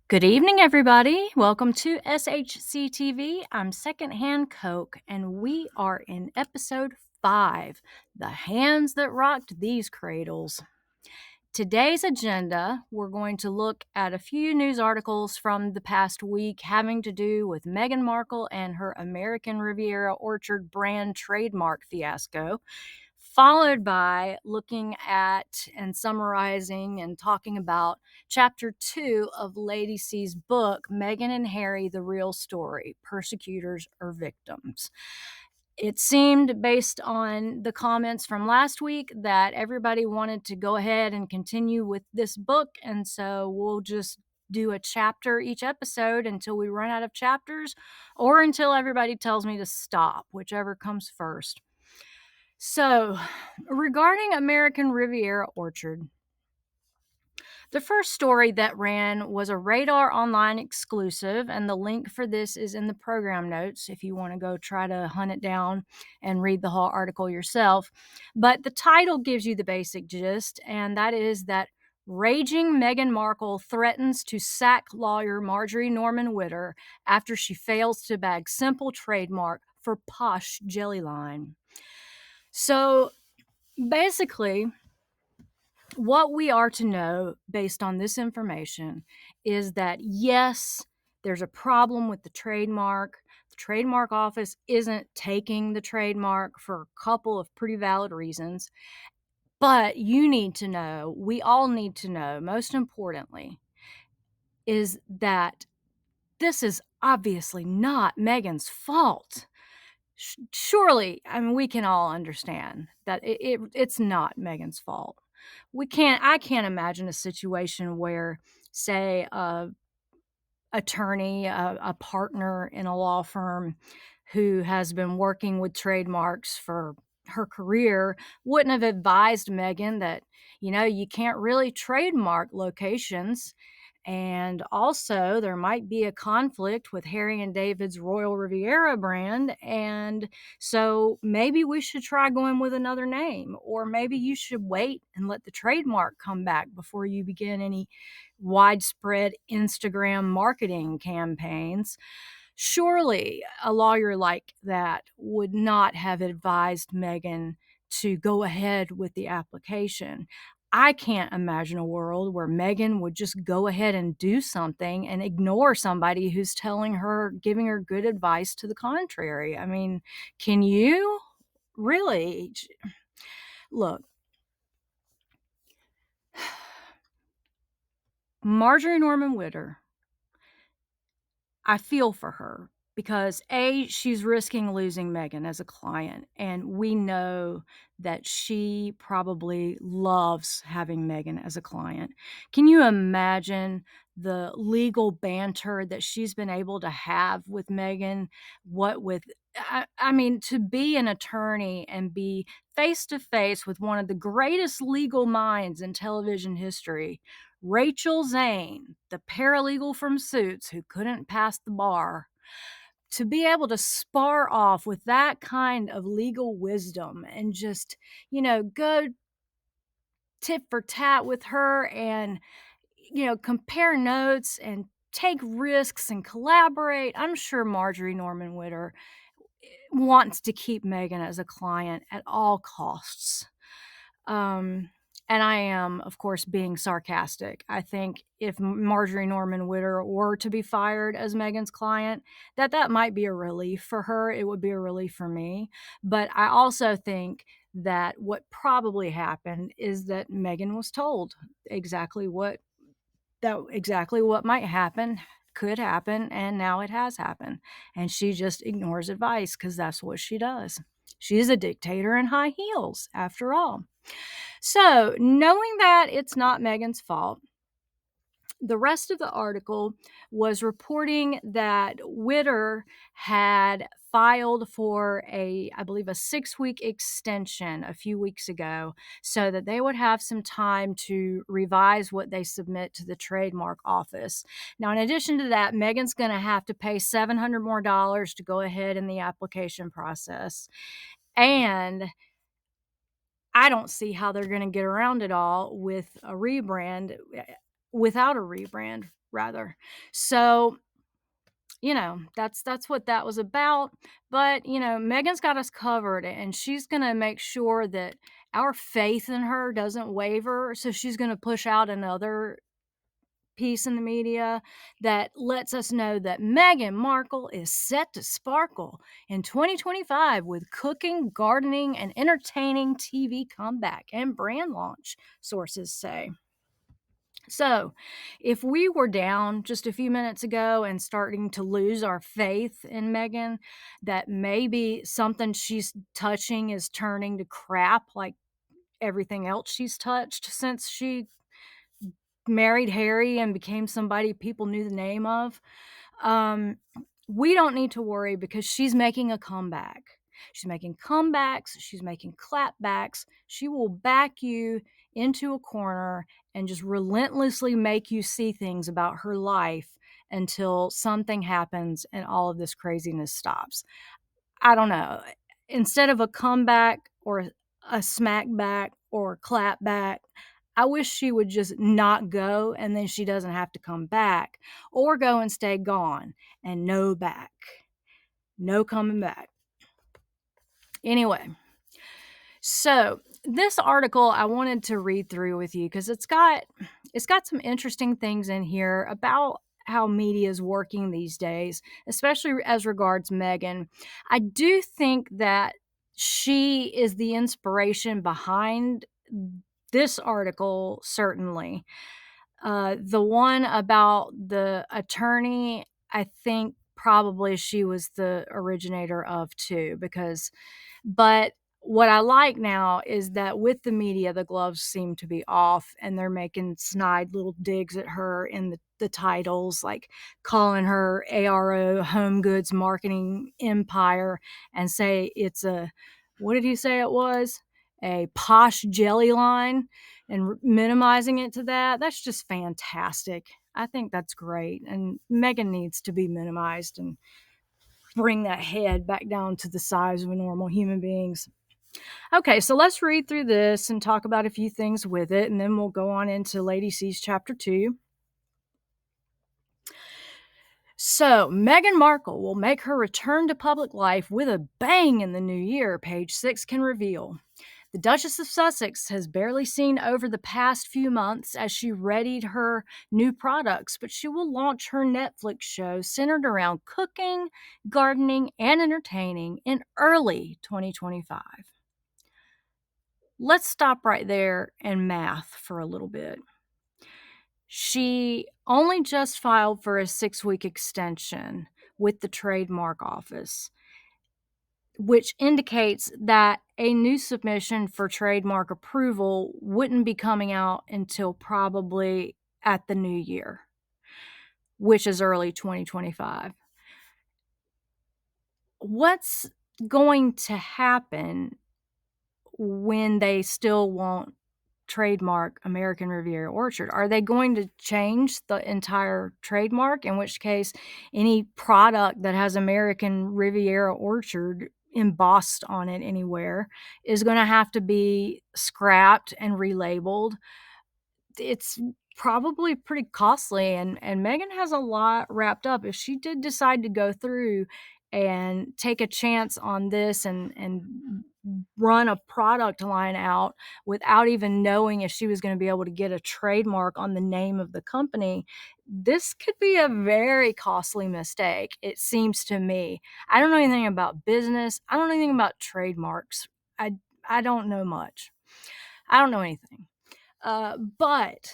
Good evening, everybody. Welcome to SHCTV. I'm Secondhand Coke, and we are in episode 5, The Hands That Rocked These Cradles. Today's agenda, we're going to look at a few news articles from the past week having to do with Meghan Markle and her American Riviera Orchard brand trademark fiasco, followed by looking at and summarizing and talking about Chapter 2 of Lady C's book, Meghan and Harry, The Real Story, Persecutors or Victims. It seemed, based on the comments from last week, that everybody wanted to go ahead and continue with this book, and so we'll just do a chapter each episode until we run out of chapters or until everybody tells me to stop, whichever comes first. So, regarding American Riviera Orchard, the first story that ran was a Radar Online exclusive, and the link for this is in the program notes if you want to go try to hunt it down and read the whole article yourself. But the title gives you the basic gist, and that is that raging Meghan Markle threatens to sack lawyer Marjorie Norman Whitter after she fails to bag simple trademark for posh jelly line. So basically, what we are to know based on this information is that, yes, there's a problem with the trademark. The trademark office isn't taking the trademark for a couple of pretty valid reasons. But you need to know, we all need to know, most importantly, is that this is obviously not Meghan's fault. Surely, I mean, we can all understand that it's not Meghan's fault. I can't imagine a situation where, say, a attorney, a partner in a law firm who has been working with trademarks for her career wouldn't have advised Meghan that, you can't really trademark locations. And also, there might be a conflict with Harry and David's Royal Riviera brand. And so maybe we should try going with another name, or maybe you should wait and let the trademark come back before you begin any widespread Instagram marketing campaigns. Surely a lawyer like that would not have advised Meghan to go ahead with the application. I can't imagine a world where Meghan would just go ahead and do something and ignore somebody who's telling her, giving her good advice to the contrary. I mean, can you? Really? Look, Marjorie Norman Whitter, I feel for her because A, she's risking losing Meghan as a client, and we know that she probably loves having Meghan as a client. Can you imagine the legal banter that she's been able to have with Meghan? I mean, to be an attorney and be face to face with one of the greatest legal minds in television history, Rachel Zane, the paralegal from Suits who couldn't pass the bar, to be able to spar off with that kind of legal wisdom and just, go tit for tat with her and, compare notes and take risks and collaborate. I'm sure Marjorie Norman Whitter wants to keep Meghan as a client at all costs. And I am, of course, being sarcastic. I think if Marjorie Norman Whitter were to be fired as Meghan's client, that might be a relief for her. It would be a relief for me. But I also think that what probably happened is that Meghan was told exactly what might happen, could happen, and now it has happened. And she just ignores advice because that's what she does. She is a dictator in high heels, after all. So, knowing that it's not Meghan's fault, the rest of the article was reporting that Whitter had filed for I believe, a 6-week extension a few weeks ago so that they would have some time to revise what they submit to the trademark office. Now, in addition to that, Meghan's going to have to pay $700 more to go ahead in the application process. And I don't see how they're going to get around it all with a rebrand without a rebrand, rather. So, that's what that was about. But, Meghan's got us covered, and she's going to make sure that our faith in her doesn't waver. So she's going to push out another piece in the media that lets us know that Meghan Markle is set to sparkle in 2025 with cooking, gardening, and entertaining TV comeback and brand launch, sources say. So, if we were down just a few minutes ago and starting to lose our faith in Meghan, that maybe something she's touching is turning to crap like everything else she's touched since she married Harry and became somebody people knew the name of, um, we don't need to worry because she's making a comeback. She's making comebacks. She's making clapbacks. She will back you into a corner and just relentlessly make you see things about her life until something happens and all of this craziness stops. I don't know. Instead of a comeback or a smack back or a clap back, I wish she would just not go and then she doesn't have to come back, or go and stay gone and no back. No coming back. Anyway, so this article I wanted to read through with you because it's got some interesting things in here about how media is working these days, especially as regards Meghan. I do think that she is the inspiration behind this article, certainly. The one about the attorney, I think probably she was the originator of too, but what I like now is that with the media, the gloves seem to be off and they're making snide little digs at her in the titles, like calling her ARO, Home Goods Marketing Empire, and say it's what did he say it was? A posh jelly line, and minimizing it to that. That's just fantastic. I think that's great. And Meghan needs to be minimized and bring that head back down to the size of a normal human being's. Okay, so let's read through this and talk about a few things with it, and then we'll go on into Lady C's chapter 2. So, Meghan Markle will make her return to public life with a bang in the new year, page 6 can reveal. The Duchess of Sussex has barely seen over the past few months as she readied her new products, but she will launch her Netflix show centered around cooking, gardening, and entertaining in early 2025. Let's stop right there and math for a little bit. She only just filed for a 6-week extension with the trademark office, which indicates that a new submission for trademark approval wouldn't be coming out until probably at the new year, which is early 2025. What's going to happen when they still won't trademark American Riviera Orchard? Are they going to change the entire trademark? In which case, any product that has American Riviera Orchard embossed on it anywhere is going to have to be scrapped and relabeled. It's probably pretty costly, and Meghan has a lot wrapped up. If she did decide to go through and take a chance on this and run a product line out without even knowing if she was going to be able to get a trademark on the name of the company, this could be a very costly mistake, it seems to me. I don't know anything about business. I don't know anything about trademarks. I don't know much. I don't know anything. But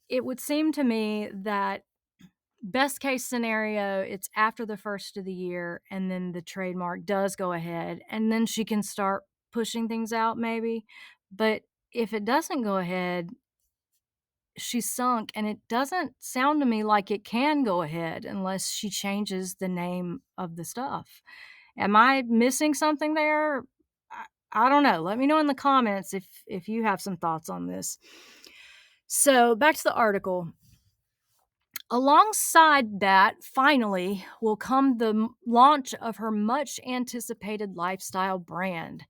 it would seem to me that best case scenario, it's after the first of the year, and then the trademark does go ahead, and then she can start pushing things out maybe. But if it doesn't go ahead, she's sunk, and it doesn't sound to me like it can go ahead unless she changes the name of the stuff. Am I missing something there? I don't know. Let me know in the comments if you have some thoughts on this. So back to the article. Alongside that, finally, will come the launch of her much anticipated lifestyle brand.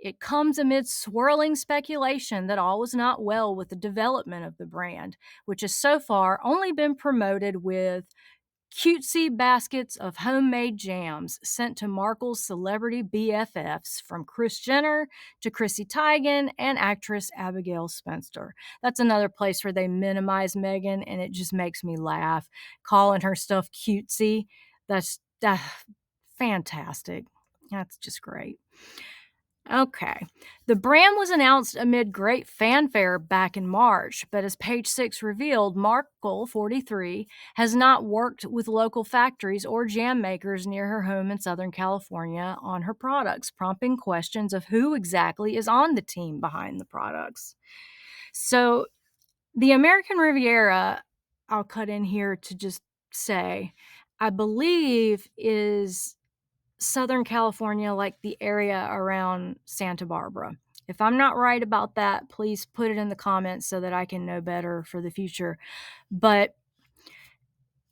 It comes amid swirling speculation that all was not well with the development of the brand, which has so far only been promoted with cutesy baskets of homemade jams sent to Markle's celebrity BFFs, from Kris Jenner to Chrissy Teigen and actress Abigail Spencer. That's another place where they minimize Meghan, and it just makes me laugh. Calling her stuff cutesy, that's fantastic. That's just great. Okay. The brand was announced amid great fanfare back in March, but as page 6 revealed, Markle, 43, has not worked with local factories or jam makers near her home in Southern California on her products, prompting questions of who exactly is on the team behind the products. So, the American Riviera, I'll cut in here to just say, I believe is Southern California, like the area around Santa Barbara. If I'm not right about that, please put it in the comments so that I can know better for the future. But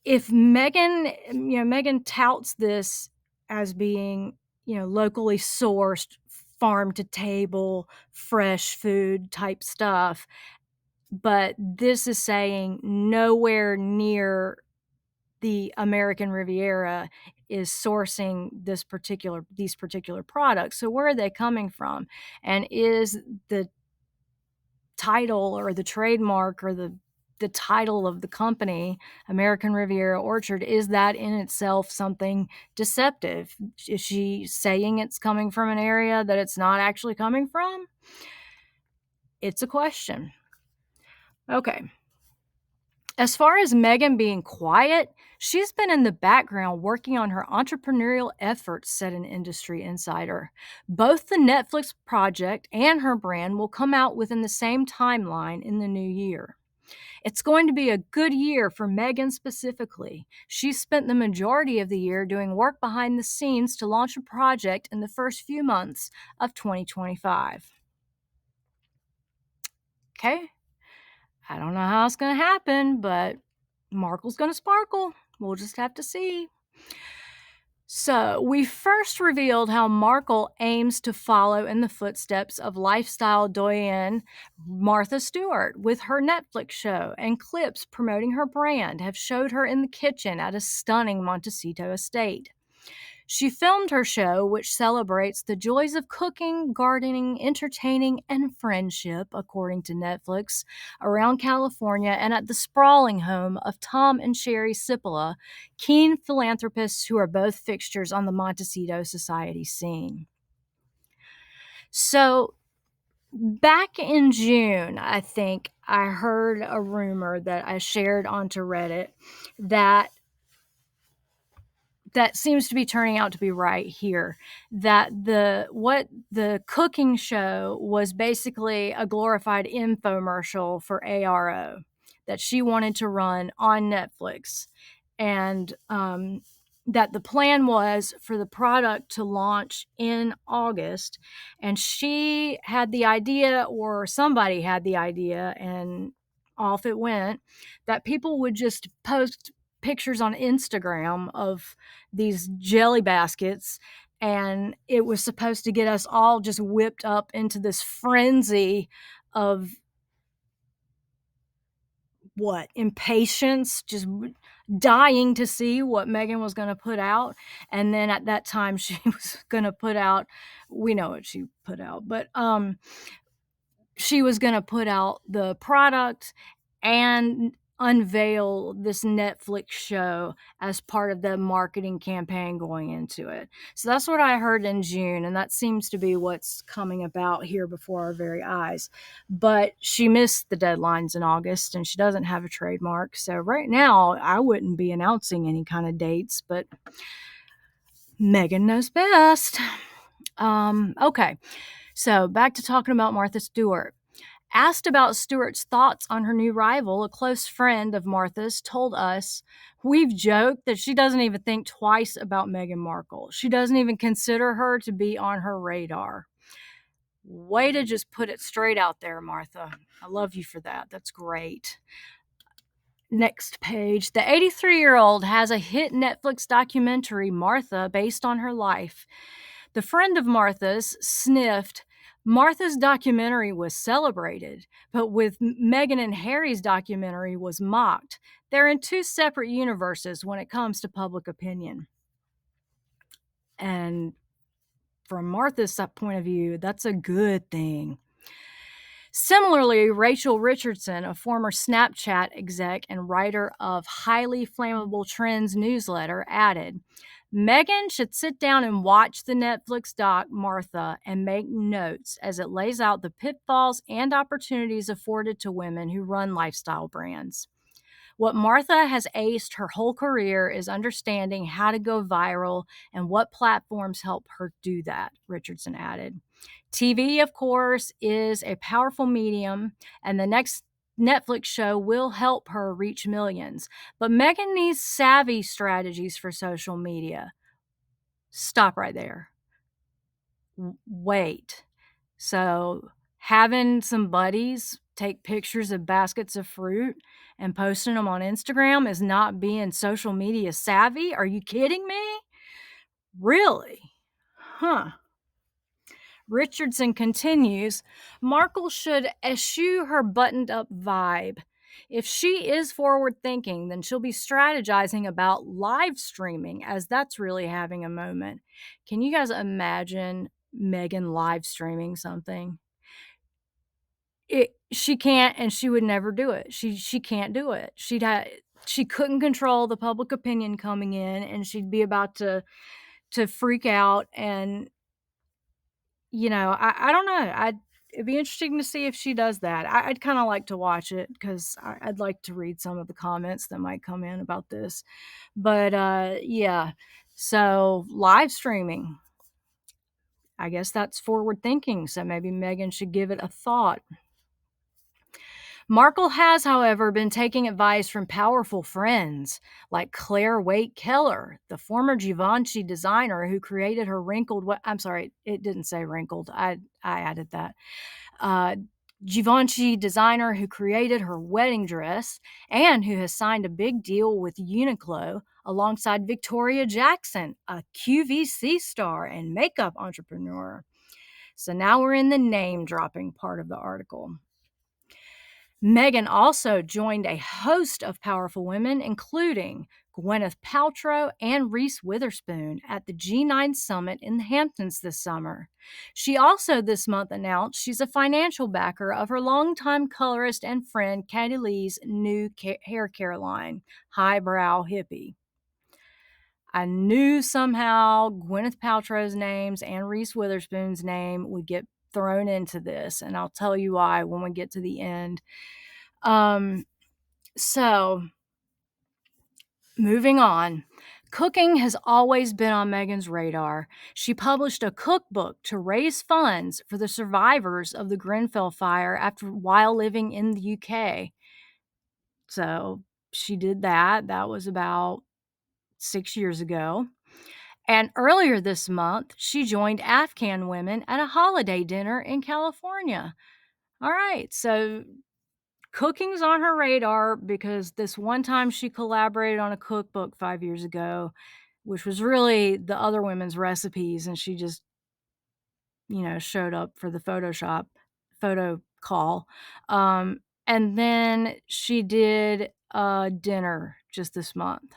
if Meghan touts this as being, locally sourced, farm to table, fresh food type stuff, but this is saying nowhere near the American Riviera is sourcing these particular products. So where are they coming from? And is the title or the trademark or the title of the company, American Riviera Orchard, is that in itself something deceptive? Is she saying it's coming from an area that it's not actually coming from? It's a question. Okay. As far as Meghan being quiet, she's been in the background working on her entrepreneurial efforts, said an industry insider. Both the Netflix project and her brand will come out within the same timeline in the new year. It's going to be a good year for Meghan specifically. She spent the majority of the year doing work behind the scenes to launch a project in the first few months of 2025. Okay. I don't know how it's going to happen, but Markle's going to sparkle. We'll just have to see. So, we first revealed how Markle aims to follow in the footsteps of lifestyle doyenne Martha Stewart with her Netflix show, and clips promoting her brand have showed her in the kitchen at a stunning Montecito estate. She filmed her show, which celebrates the joys of cooking, gardening, entertaining, and friendship, according to Netflix, around California and at the sprawling home of Tom and Sherry Cipolla, keen philanthropists who are both fixtures on the Montecito society scene. So, back in June, I think I heard a rumor that I shared onto Reddit that seems to be turning out to be right here, that the cooking show was basically a glorified infomercial for ARO that she wanted to run on Netflix, and that the plan was for the product to launch in August, and she had the idea, or somebody had the idea, and off it went, that people would just post pictures on Instagram of these jelly baskets, and it was supposed to get us all just whipped up into this frenzy of impatience, just dying to see what Meghan was going to put out. And then at that time, she was going to put out, we know what she put out, but she was going to put out the product and unveil this Netflix show as part of the marketing campaign going into it. So that's what I heard in June, and that seems to be what's coming about here before our very eyes. But she missed the deadlines in August, and she doesn't have a trademark. So right now, I wouldn't be announcing any kind of dates, but Meghan knows best. Okay, so back to talking about Martha Stewart. Asked about Stewart's thoughts on her new rival, a close friend of Martha's told us, "We've joked that she doesn't even think twice about Meghan Markle. She doesn't even consider her to be on her radar." Way to just put it straight out there, Martha. I love you for that. That's great. Next page. The 83-year-old has a hit Netflix documentary, Martha, based on her life. The friend of Martha's sniffed Martha's documentary was celebrated, but with Meghan and Harry's documentary was mocked. They're in two separate universes when it comes to public opinion. And from Martha's point of view, that's a good thing. Similarly, Rachel Richardson, a former Snapchat exec and writer of Highly Flammable Trends newsletter, added, Meghan should sit down and watch the Netflix doc Martha and make notes as it lays out the pitfalls and opportunities afforded to women who run lifestyle brands. What Martha has aced her whole career is understanding how to go viral and what platforms help her do that, Richardson added. TV, of course, is a powerful medium, and the next Netflix show will help her reach millions. But Meghan needs savvy strategies for social media. Stop right there. Wait. So, having some buddies take pictures of baskets of fruit and posting them on Instagram is not being social media savvy? Are you kidding me? Really? Huh. Richardson continues, Markle should eschew her buttoned up vibe. If she is forward thinking, then she'll be strategizing about live streaming, as that's really having a moment. Can you guys imagine Meghan live streaming something? She can't, and she would never do it. She can't do it. She couldn't control the public opinion coming in, and she'd be about to freak out. And I don't know. It'd be interesting to see if she does that. I'd kind of like to watch it because I'd like to read some of the comments that might come in about this. But yeah, so live streaming, I guess that's forward thinking. So maybe Meghan should give it a thought. Markle has, however, been taking advice from powerful friends like Claire Waite Keller, the former Givenchy designer who created her wrinkled. I'm sorry, it didn't say wrinkled. I added that. Givenchy designer who created her wedding dress and who has signed a big deal with Uniqlo alongside Victoria Jackson, a QVC star and makeup entrepreneur. So now we're in the name dropping part of the article. Meghan also joined a host of powerful women, including Gwyneth Paltrow and Reese Witherspoon at the G9 Summit in the Hamptons this summer. She also this month announced she's a financial backer of her longtime colorist and friend Katie Lee's new hair care line, Highbrow Hippie. I knew somehow Gwyneth Paltrow's names and Reese Witherspoon's name would get thrown into this, and I'll tell you why when we get to the end. So moving on. Cooking has always been on Meghan's radar. She published a cookbook to raise funds for the survivors of the Grenfell fire while living in the UK. So she did that. That was about 6 years ago. And earlier this month, she joined Afghan women at a holiday dinner in California. All right, so cooking's on her radar because this one time she collaborated on a cookbook 5 years ago, which was really the other women's recipes, and she just, showed up for the photo call. And then she did a dinner just this month.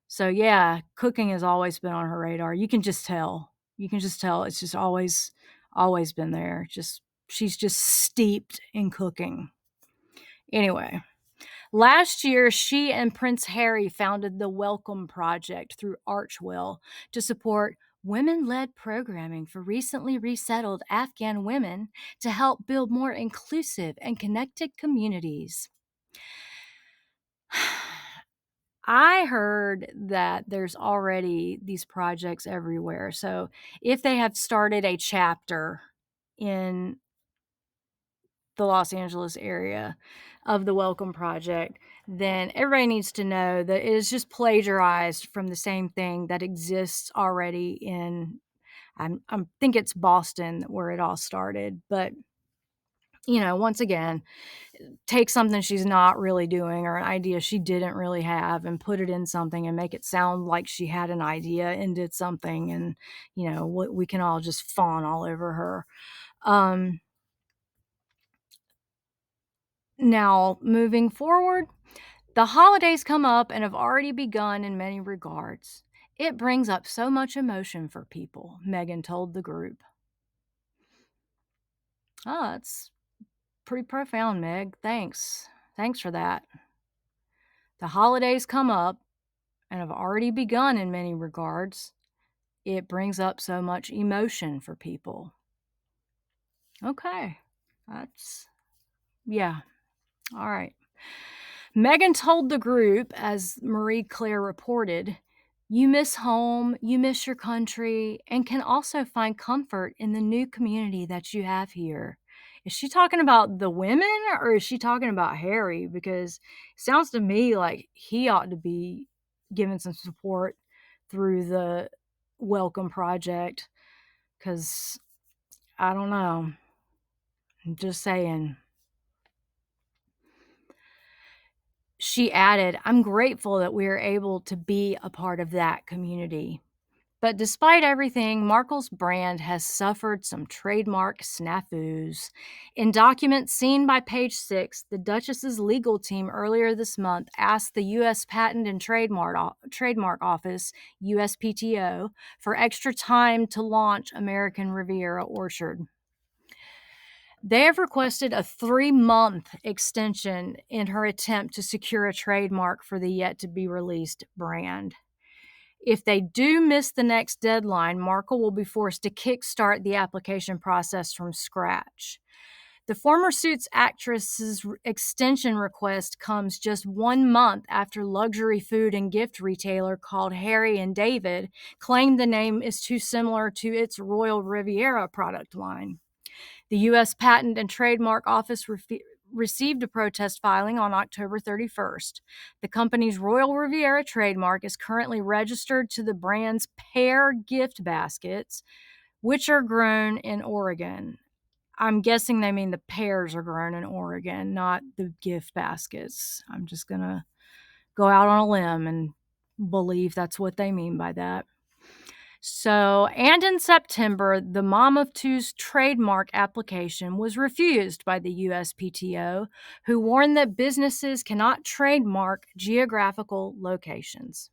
So yeah, cooking has always been on her radar. You can just tell. It's just always been there. She's just steeped in cooking. Anyway, last year, she and Prince Harry founded the Welcome Project through Archwell to support women-led programming for recently resettled Afghan women to help build more inclusive and connected communities. I heard that there's already these projects everywhere. So if they have started a chapter in the Los Angeles area of the Welcome Project, then everybody needs to know that it is just plagiarized from the same thing that exists already in, I think it's Boston where it all started. But, once again, take something she's not really doing or an idea she didn't really have and put it in something and make it sound like she had an idea and did something. And, we can all just fawn all over her. Now, moving forward, the holidays come up and have already begun in many regards. It brings up so much emotion for people, Meghan told the group. Oh, that's pretty profound, Meg. Thanks. Thanks for that. The holidays come up and have already begun in many regards. It brings up so much emotion for people. Okay. Yeah. All right. Meghan told the group, as Marie Claire reported, "You miss home, you miss your country, and can also find comfort in the new community that you have here." Is she talking about the women or is she talking about Harry? Because it sounds to me like he ought to be given some support through the Welcome Project. Because I don't know. I'm just saying. She added, "I'm grateful that we are able to be a part of that community." But despite everything, Markle's brand has suffered some trademark snafus. In documents seen by Page Six, the Duchess's legal team earlier this month asked the U.S. Patent and Trademark Office, USPTO, for extra time to launch American Riviera Orchard. They have requested a 3-month extension in her attempt to secure a trademark for the yet-to-be-released brand. If they do miss the next deadline, Markle will be forced to kickstart the application process from scratch. The former Suits actress's extension request comes just 1 month after luxury food and gift retailer called Harry and David claimed the name is too similar to its Royal Riviera product line. The U.S. Patent and Trademark Office received a protest filing on October 31st. The company's Royal Riviera trademark is currently registered to the brand's pear gift baskets, which are grown in Oregon. I'm guessing they mean the pears are grown in Oregon, not the gift baskets. I'm just going to go out on a limb and believe that's what they mean by that. So, and in September, the Mom of Two's trademark application was refused by the USPTO, who warned that businesses cannot trademark geographical locations.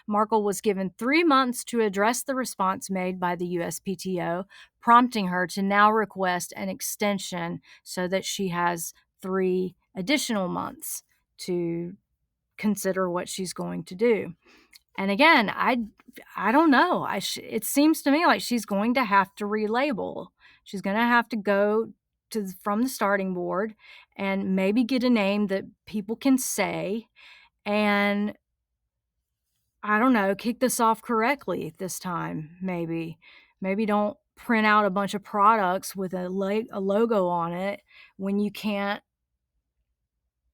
Markle was given 3 months to address the response made by the USPTO, prompting her to now request an extension so that she has 3 additional months to consider what she's going to do. And again, I don't know. It seems to me like she's going to have to relabel. She's going to have to go from the starting board and maybe get a name that people can say, and I don't know, kick this off correctly this time. Maybe don't print out a bunch of products with a logo on it when you can't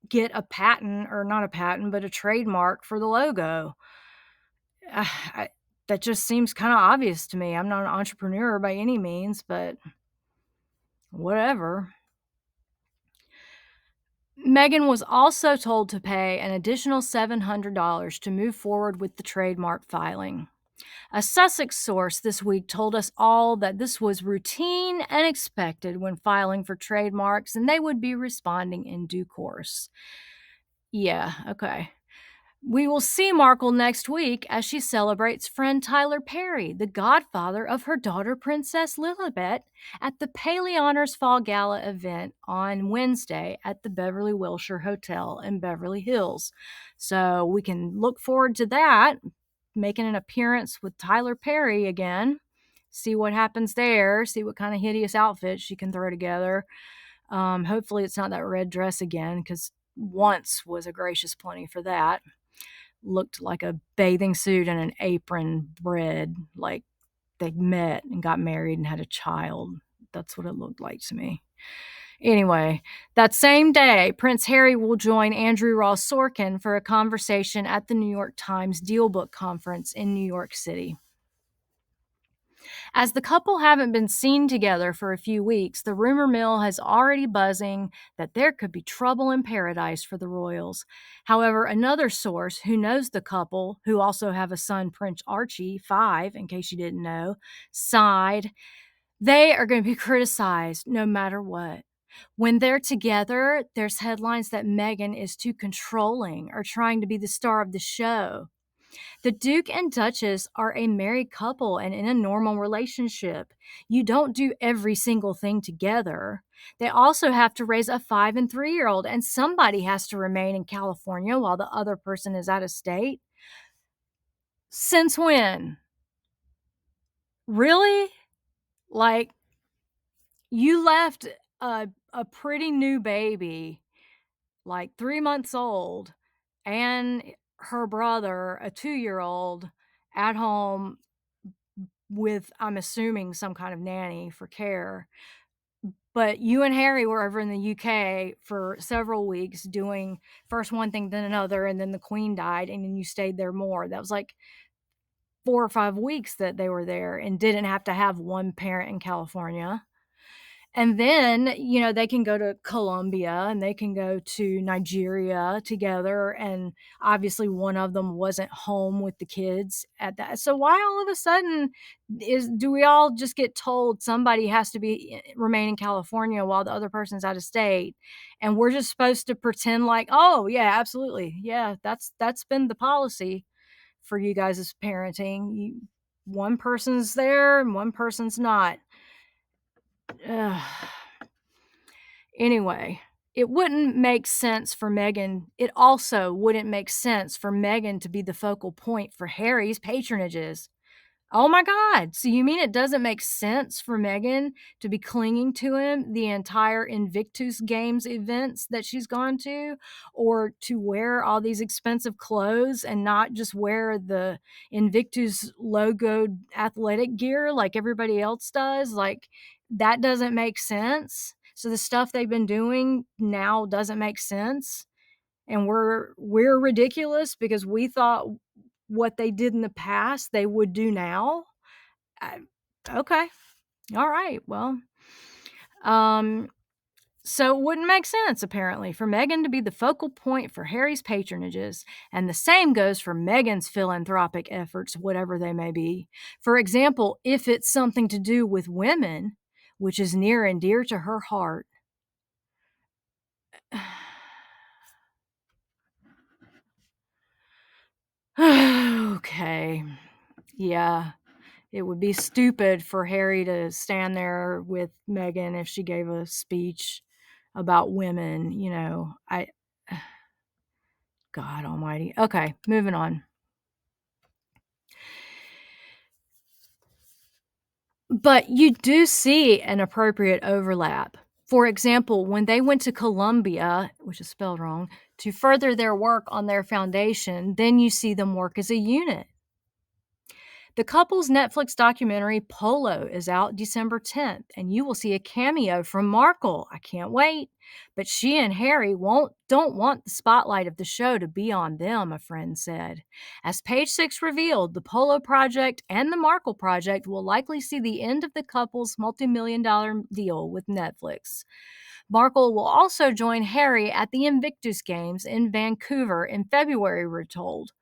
get a patent, or not a patent, but a trademark for the logo. That just seems kind of obvious to me. I'm not an entrepreneur by any means, but whatever. Meghan was also told to pay an additional $700 to move forward with the trademark filing. A Sussex source this week told us all that this was routine and expected when filing for trademarks, and they would be responding in due course. Yeah, okay. We will see Markle next week as she celebrates friend Tyler Perry, the godfather of her daughter Princess Lilibet, at the Paley Honors Fall Gala event on Wednesday at the Beverly Wilshire Hotel in Beverly Hills. So we can look forward to that, making an appearance with Tyler Perry again, see what happens there, see what kind of hideous outfit she can throw together. Hopefully it's not that red dress again, because once was a gracious plenty for that. Looked like a bathing suit and an apron bred, like they met and got married and had a child. That's what it looked like to me. Anyway, that same day, Prince Harry will join Andrew Ross Sorkin for a conversation at the New York Times Dealbook Conference in New York City. As the couple haven't been seen together for a few weeks, the rumor mill has already buzzing that there could be trouble in paradise for the royals. However, another source who knows the couple, who also have a son, Prince Archie, 5, in case you didn't know, sighed. They are going to be criticized no matter what. When they're together, there's headlines that Meghan is too controlling or trying to be the star of the show. The Duke and Duchess are a married couple and in a normal relationship. You don't do every single thing together. They also have to raise a 5 and 3-year-old, and somebody has to remain in California while the other person is out of state. Since when? Really? Like, you left a pretty new baby, like 3 months old, and her brother, a 2-year-old, at home with, I'm assuming, some kind of nanny for care. But you and Harry were over in the UK for several weeks doing first one thing, then another, and then the Queen died, and then you stayed there more. That was like 4 or 5 weeks that they were there and didn't have to have one parent in California. And then, they can go to Colombia and they can go to Nigeria together. And obviously, one of them wasn't home with the kids at that. So why all of a sudden do we all just get told somebody has to remain in California while the other person's out of state, and we're just supposed to pretend like, oh yeah, absolutely, yeah, that's been the policy for you guys' parenting. One person's there and one person's not. Ugh. Anyway, it wouldn't make sense for Meghan. It also wouldn't make sense for Meghan to be the focal point for Harry's patronages. Oh my God. So you mean it doesn't make sense for Meghan to be clinging to him the entire Invictus Games events that she's gone to, or to wear all these expensive clothes and not just wear the Invictus logoed athletic gear like everybody else does? Like, that doesn't make sense. So the stuff they've been doing now doesn't make sense. And we're ridiculous because we thought what they did in the past they would do now. Okay, all right, well, so it wouldn't make sense, apparently, for Meghan to be the focal point for Harry's patronages, and the same goes for Meghan's philanthropic efforts, whatever they may be. For example, if it's something to do with women, which is near and dear to her heart. Okay, yeah. It would be stupid for Harry to stand there with Meghan if she gave a speech about women, God almighty. Okay, moving on. But you do see an appropriate overlap. For example, when they went to Colombia, which is spelled wrong, to further their work on their foundation, then you see them work as a unit. The couple's Netflix documentary Polo is out December 10th, and you will see a cameo from Markle. I can't wait. But she and Harry don't want the spotlight of the show to be on them, a friend said. As Page Six revealed, the Polo project and the Markle project will likely see the end of the couple's multi-million-dollar deal with Netflix. Markle will also join Harry at the Invictus Games in Vancouver in February, we're told.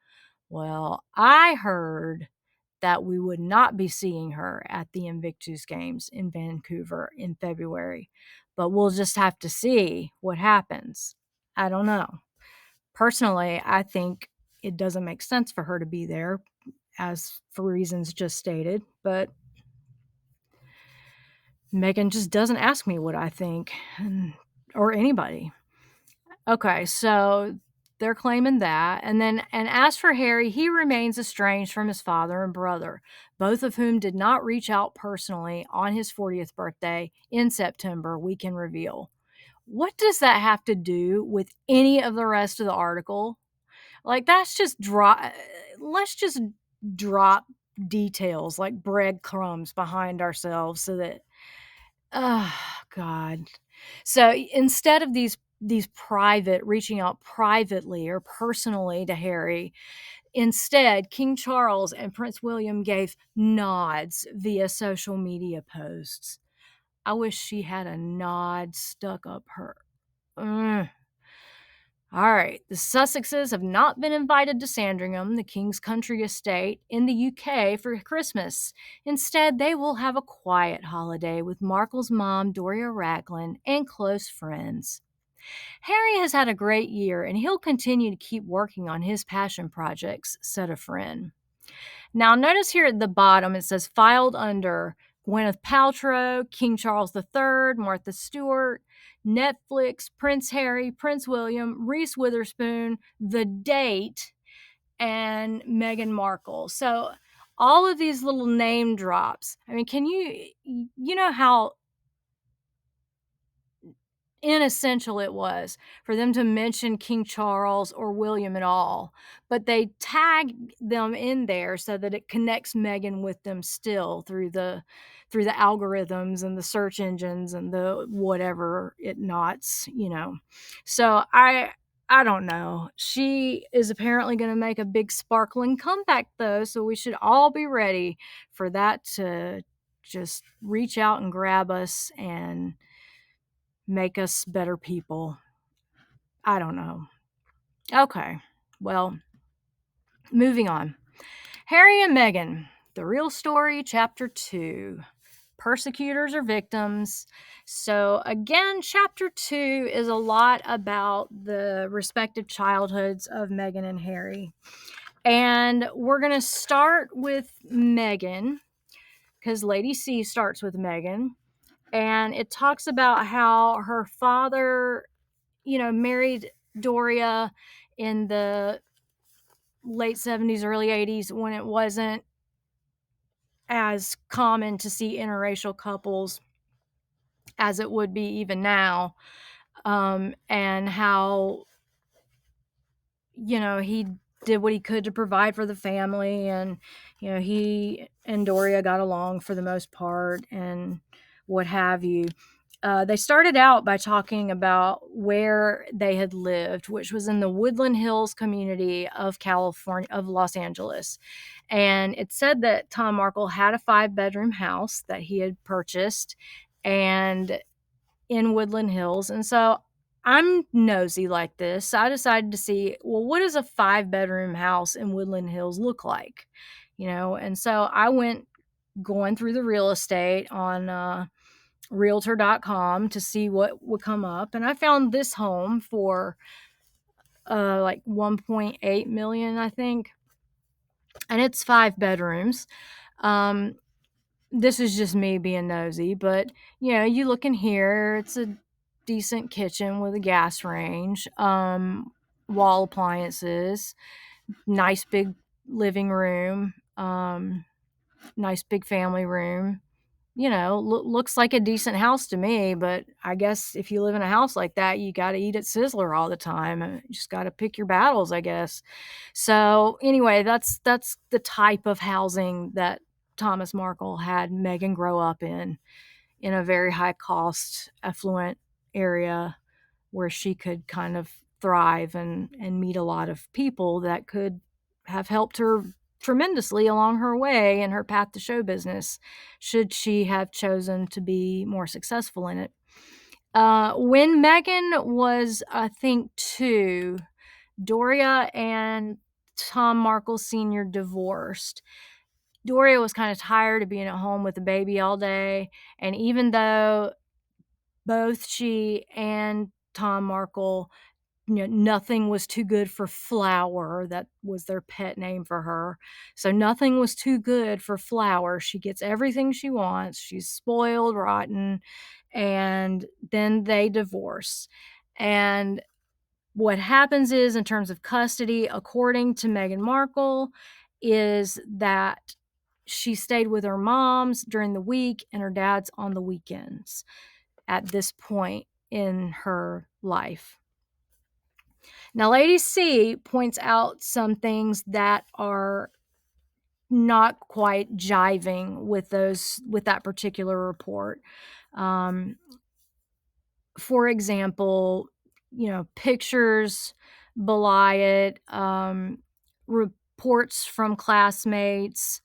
Well, I heard that we would not be seeing her at the Invictus Games in Vancouver in February, but we'll just have to see what happens. I don't know. Personally, I think it doesn't make sense for her to be there, as for reasons just stated, but Meghan just doesn't ask me what I think, or anybody. Okay, so they're claiming that. And as for Harry, he remains estranged from his father and brother, both of whom did not reach out personally on his 40th birthday in September, we can reveal. What does that have to do with any of the rest of the article? Like, that's just let's just drop details like breadcrumbs behind ourselves so that, oh God. So instead of these reaching out privately or personally to Harry, instead King Charles and Prince William gave nods via social media posts. I wish she had a nod stuck up her. All right, the Sussexes have not been invited to Sandringham, the King's country estate in the UK, for Christmas. Instead, they will have a quiet holiday with Markle's mom, Doria Raglan, and close friends. Harry has had a great year, and he'll continue to keep working on his passion projects, said a friend. Now, notice here at the bottom it says filed under Gwyneth Paltrow, King Charles III, Martha Stewart, Netflix, Prince Harry, Prince William, Reese Witherspoon, The Date, and Meghan Markle. So all of these little name drops. I mean, you know how inessential it was for them to mention King Charles or William at all, but they tag them in there so that it connects Meghan with them still through the algorithms and the search engines and the whatever it nots, you know. So I don't know. She is apparently going to make a big sparkling comeback though, so we should all be ready for that to just reach out and grab us and make us better people. I don't know. Okay. Well, moving on. Harry and Meghan, the real story, chapter 2. Persecutors or victims. So, again, chapter 2 is a lot about the respective childhoods of Meghan and Harry. And we're going to start with Meghan, because Lady C starts with Meghan. And it talks about how her father, married Doria in the late 70s, early 80s, when it wasn't as common to see interracial couples as it would be even now. And how, he did what he could to provide for the family. And, he and Doria got along for the most part and what have you. They started out by talking about where they had lived, which was in the Woodland Hills community of California, of Los Angeles. And it said that Tom Markle had a 5-bedroom house that he had purchased and in Woodland Hills. And so I'm nosy like this. So I decided to see, well, what does a 5-bedroom house in Woodland Hills look like? And so I went going through the real estate on realtor.com to see what would come up. And I found this home for like 1.8 million, I think. And it's 5 bedrooms. This is just me being nosy, but you look in here, it's a decent kitchen with a gas range, wall appliances, nice big living room, nice big family room. Looks like a decent house to me, but I guess if you live in a house like that, you got to eat at Sizzler all the time. You just got to pick your battles, I guess. So anyway, that's the type of housing that Thomas Markle had Meghan grow up in a very high cost, affluent area where she could kind of thrive and meet a lot of people that could have helped her tremendously along her way in her path to show business, should she have chosen to be more successful in it. When Meghan was, I think, 2, Doria and Tom Markle Sr. divorced. Doria was kind of tired of being at home with the baby all day, and even though both she and Tom Markle, nothing was too good for Flower. That was their pet name for her. So nothing was too good for Flower. She gets everything she wants. She's spoiled, rotten, and then they divorce. And what happens is, in terms of custody, according to Meghan Markle, is that she stayed with her moms during the week and her dad's on the weekends at this point in her life. Now, Lady C points out some things that are not quite jiving with that particular report. For example, pictures belie it, reports from classmates,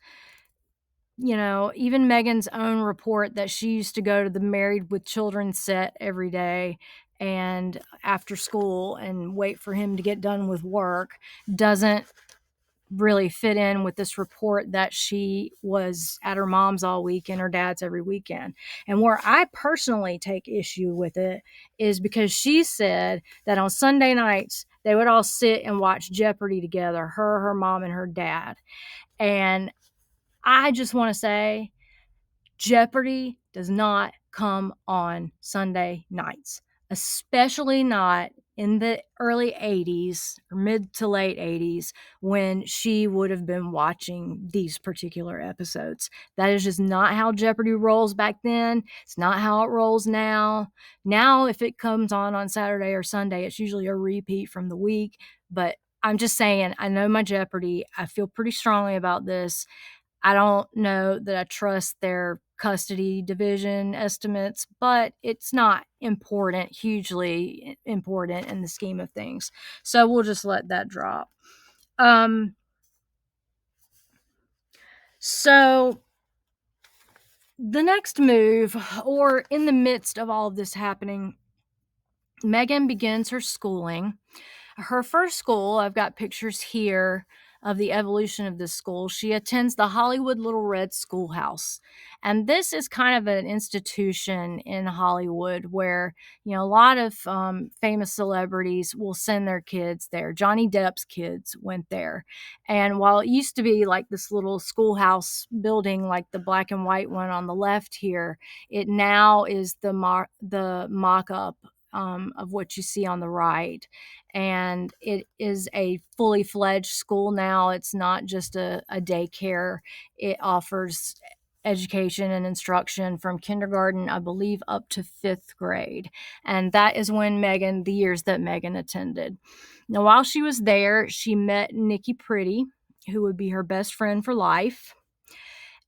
even Meghan's own report that she used to go to the Married with Children set every day and after school and wait for him to get done with work doesn't really fit in with this report that she was at her mom's all week and her dad's every weekend. And where I personally take issue with it is because she said that on Sunday nights they would all sit and watch Jeopardy together, her mom, and her dad. And I just want to say Jeopardy does not come on Sunday nights, especially not in the early 80s or mid to late 80s when she would have been watching these particular episodes. That is just not how Jeopardy rolls back then. It's not how it rolls now. Now, if it comes on Saturday or Sunday, it's usually a repeat from the week. But I'm just saying, I know my Jeopardy. I feel pretty strongly about this. I don't know that I trust their custody division estimates, but it's not important, hugely important in the scheme of things. So we'll just let that drop. So the next move, or in the midst of all of this happening, Meghan begins her schooling. Her first school, I've got pictures here of the evolution of this school. She attends the Hollywood Little Red Schoolhouse. And this is kind of an institution in Hollywood where, a lot of famous celebrities will send their kids there. Johnny Depp's kids went there. And while it used to be like this little schoolhouse building, like the black and white one on the left here, it now is the mock-up of what you see on the right. And it is a fully fledged school now. It's not just a daycare. It offers education and instruction from kindergarten, I believe, up to 5th grade. And that is the years that Meghan attended. Now, while she was there, she met Nikki Pretty, who would be her best friend for life.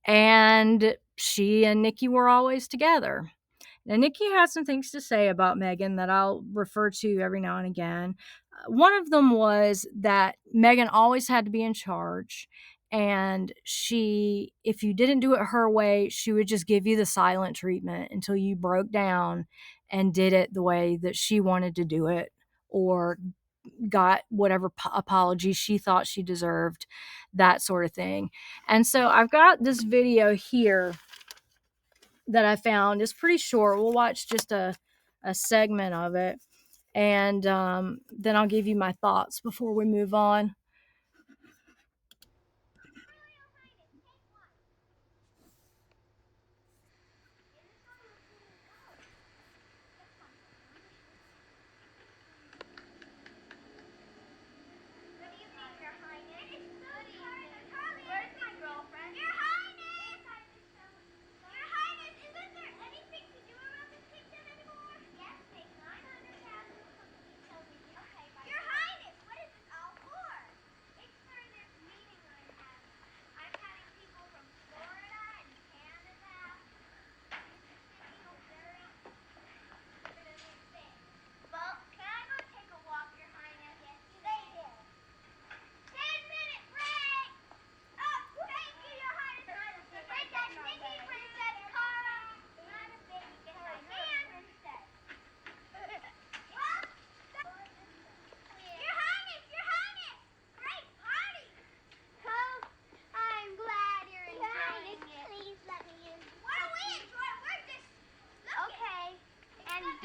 And she and Nikki were always together. Now, Nikki has some things to say about Meghan that I'll refer to every now and again. One of them was that Meghan always had to be in charge. And if you didn't do it her way, she would just give you the silent treatment until you broke down and did it the way that she wanted to do it, or got whatever apology she thought she deserved, that sort of thing. And so I've got this video here that I found. It's pretty short. We'll watch just a segment of it, and then I'll give you my thoughts before we move on.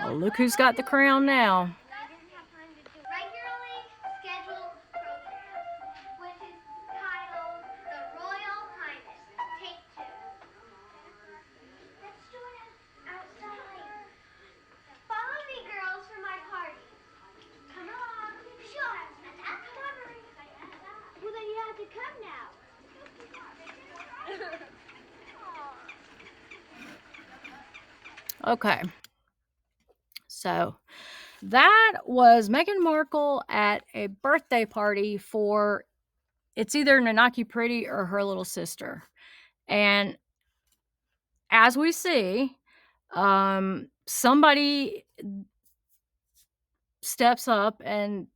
Oh, look who's got the crown now. Regularly scheduled program, which is titled The Royal Highness. Take 2. Let's do it outside. Follow me, girls, for my party. Come along. Sure. Come on, Marie. Well, then you have to come now. Okay. So that was Meghan Markle at a birthday party for, it's either Nanaki Pretty or her little sister. And as we see, somebody steps up and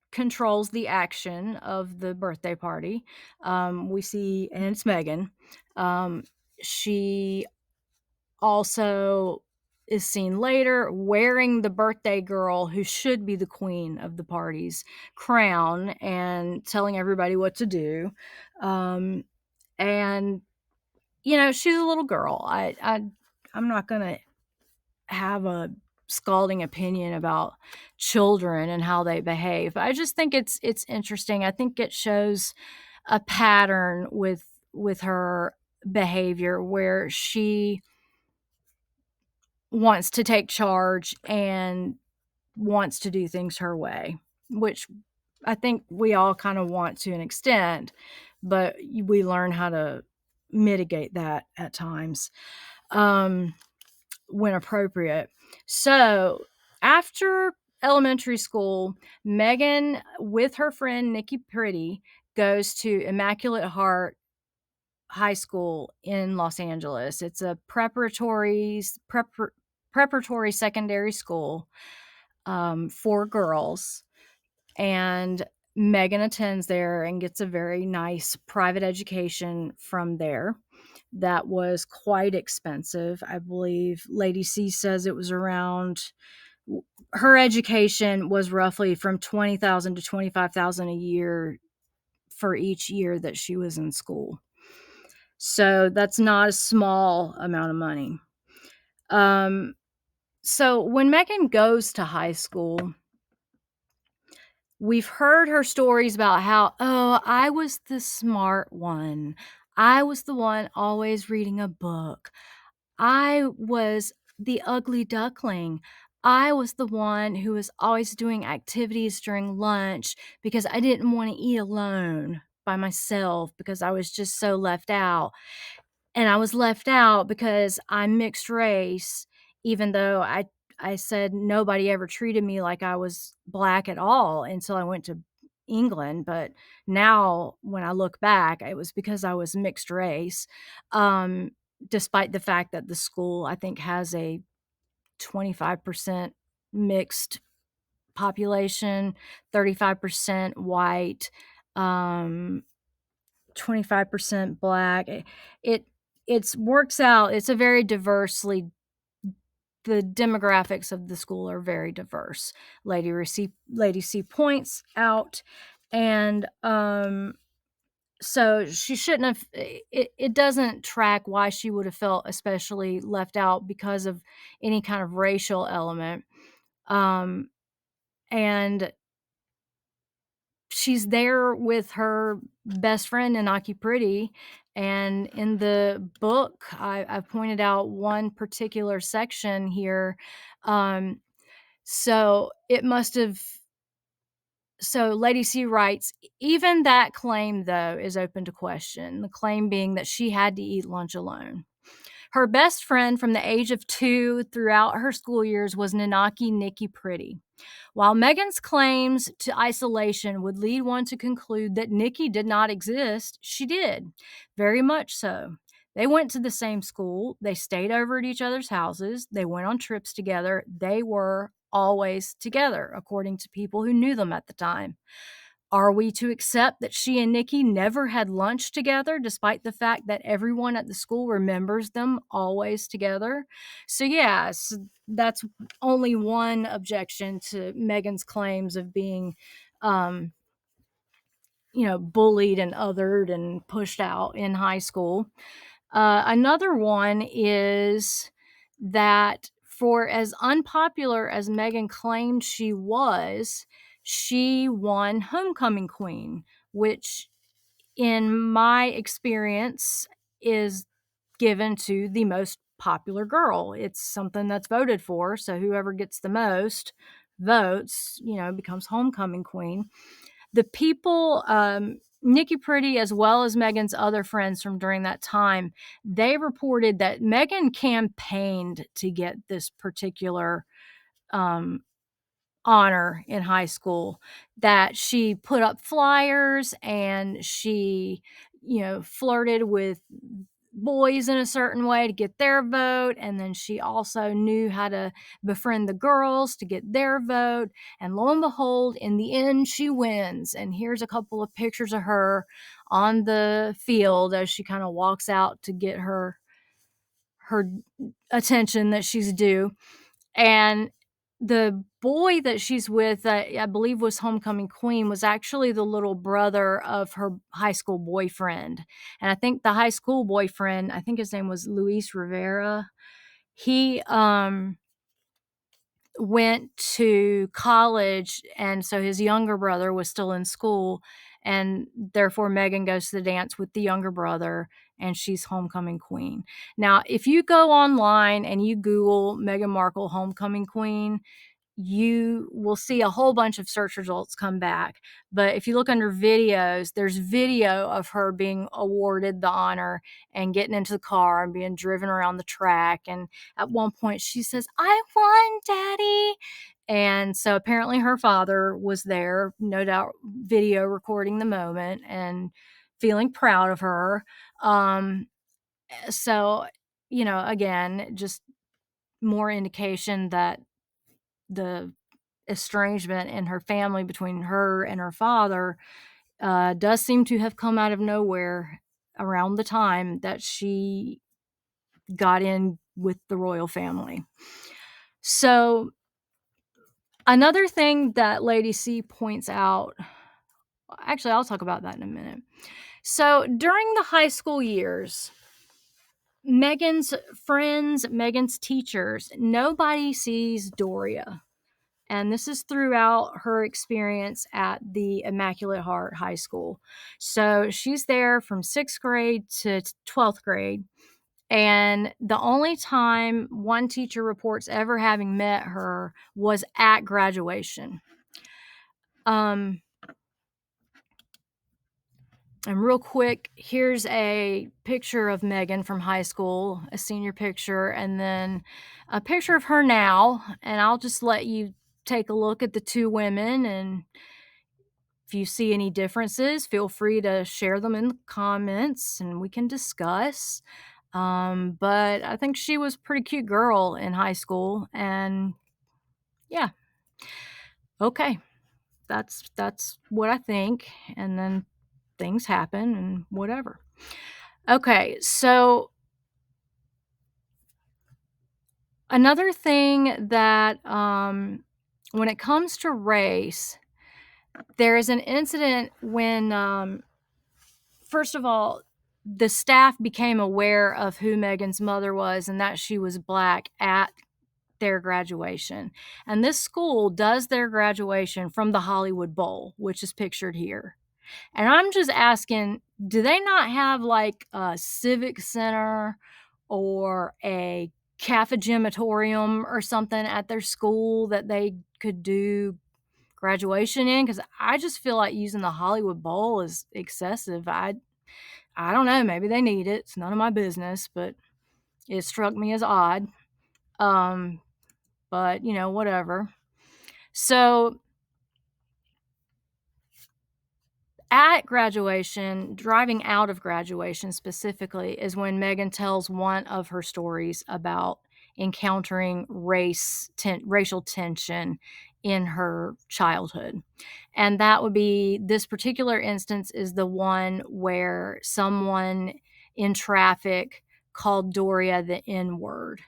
controls the action of the birthday party. We see, and it's Meghan. She also is seen later wearing the birthday girl, who should be the queen of the party's crown, and telling everybody what to do. And she's a little girl. I'm not gonna have a scalding opinion about children and how they behave. But I just think it's interesting. I think it shows a pattern with her behavior, where she wants to take charge and wants to do things her way, which I think we all kind of want to an extent, but we learn how to mitigate that at times, when appropriate. So after elementary school, Meghan, with her friend Nikki Pretty, goes to Immaculate Heart High School in Los Angeles. It's a preparatory secondary school, for girls, and Meghan attends there and gets a very nice private education from there. That was quite expensive. I believe Lady C says it was around, her education was roughly from $20,000 to $25,000 a year for each year that she was in school. So that's not a small amount of money. So when Meghan goes to high school, we've heard her stories about how, oh, I was the smart one. I was the one always reading a book. I was the ugly duckling. I was the one who was always doing activities during lunch because I didn't want to eat alone by myself because I was just so left out. And I was left out because I'm mixed race, even though I said nobody ever treated me like I was black at all until I went to England. But now when I look back, it was because I was mixed race. Despite the fact that the school, I think, has a 25% mixed population, 35% white, um, 25% black. It it's works out. It's a very diversely The demographics of the school are very diverse. Lady C points out, and so she shouldn't have. It doesn't track why she would have felt especially left out because of any kind of racial element. Um, and she's there with her best friend, Inaki Pretty, and in the book, I've pointed out one particular section here. Um, so it must have. So Lady C writes, even that claim, though, is open to question. The claim being that she had to eat lunch alone. Her best friend from the age of 2 throughout her school years was Nanaki Nikki Pretty. While Meghan's claims to isolation would lead one to conclude that Nikki did not exist, she did. Very much so. They went to the same school. They stayed over at each other's houses. They went on trips together. They were always together, according to people who knew them at the time. Are we to accept that she and Nikki never had lunch together, despite the fact that everyone at the school remembers them always together? So, yes, that's only one objection to Meghan's claims of being, um, bullied and othered and pushed out in high school. Another one is that, for as unpopular as Meghan claimed she won Homecoming Queen, which, in my experience, is given to the most popular girl. It's something that's voted for, so whoever gets the most votes, becomes Homecoming Queen. The people, Nikki Pretty, as well as Meghan's other friends from during that time, they reported that Meghan campaigned to get this particular, um, honor in high school, that she put up flyers and she, flirted with boys in a certain way to get their vote, and then she also knew how to befriend the girls to get their vote, and lo and behold, in the end, she wins. And here's a couple of pictures of her on the field as she kind of walks out to get her attention that she's due. And the boy that she's with, I believe was homecoming queen, was actually the little brother of her high school boyfriend. And I think the high school boyfriend, I think his name was Luis Rivera. He went to college, and so his younger brother was still in school, and therefore Meghan goes to the dance with the younger brother, and she's homecoming queen. Now, if you go online and you Google Meghan Markle homecoming queen, you will see a whole bunch of search results come back. But if you look under videos, there's video of her being awarded the honor and getting into the car and being driven around the track. And at one point, she says, "I won, Daddy." And so apparently her father was there, no doubt video recording the moment and feeling proud of her. So, again, just more indication that the estrangement in her family between her and her father does seem to have come out of nowhere around the time that she got in with the royal family. So, another thing that Lady C points out, actually, I'll talk about that in a minute. So, during the high school years, Meghan's friends, Meghan's teachers, nobody sees Doria. And this is throughout her experience at the Immaculate Heart High School. So she's there from 6th grade to 12th grade. And the only time one teacher reports ever having met her was at graduation. And real quick, here's a picture of Meghan from high school, a senior picture, and then a picture of her now. And I'll just let you take a look at the two women, and if you see any differences, feel free to share them in the comments and we can discuss. But I think she was a pretty cute girl in high school, and yeah, okay, that's what I think. And then things happen and whatever. Okay, so another thing that when it comes to race, there is an incident when first of all, the staff became aware of who Meghan's mother was and that she was Black at their graduation. And this school does their graduation from the Hollywood Bowl, which is pictured here. And I'm just asking, do they not have like a civic center or a cafegimatorium or something at their school that they could do graduation in? Because I just feel like using the Hollywood Bowl is excessive. I don't know, maybe they need it. It's none of my business, but it struck me as odd. But whatever. So at graduation, driving out of graduation specifically, is when Meghan tells one of her stories about encountering racial tension in her childhood. And that would be, this particular instance is the one where someone in traffic called Doria the N-word.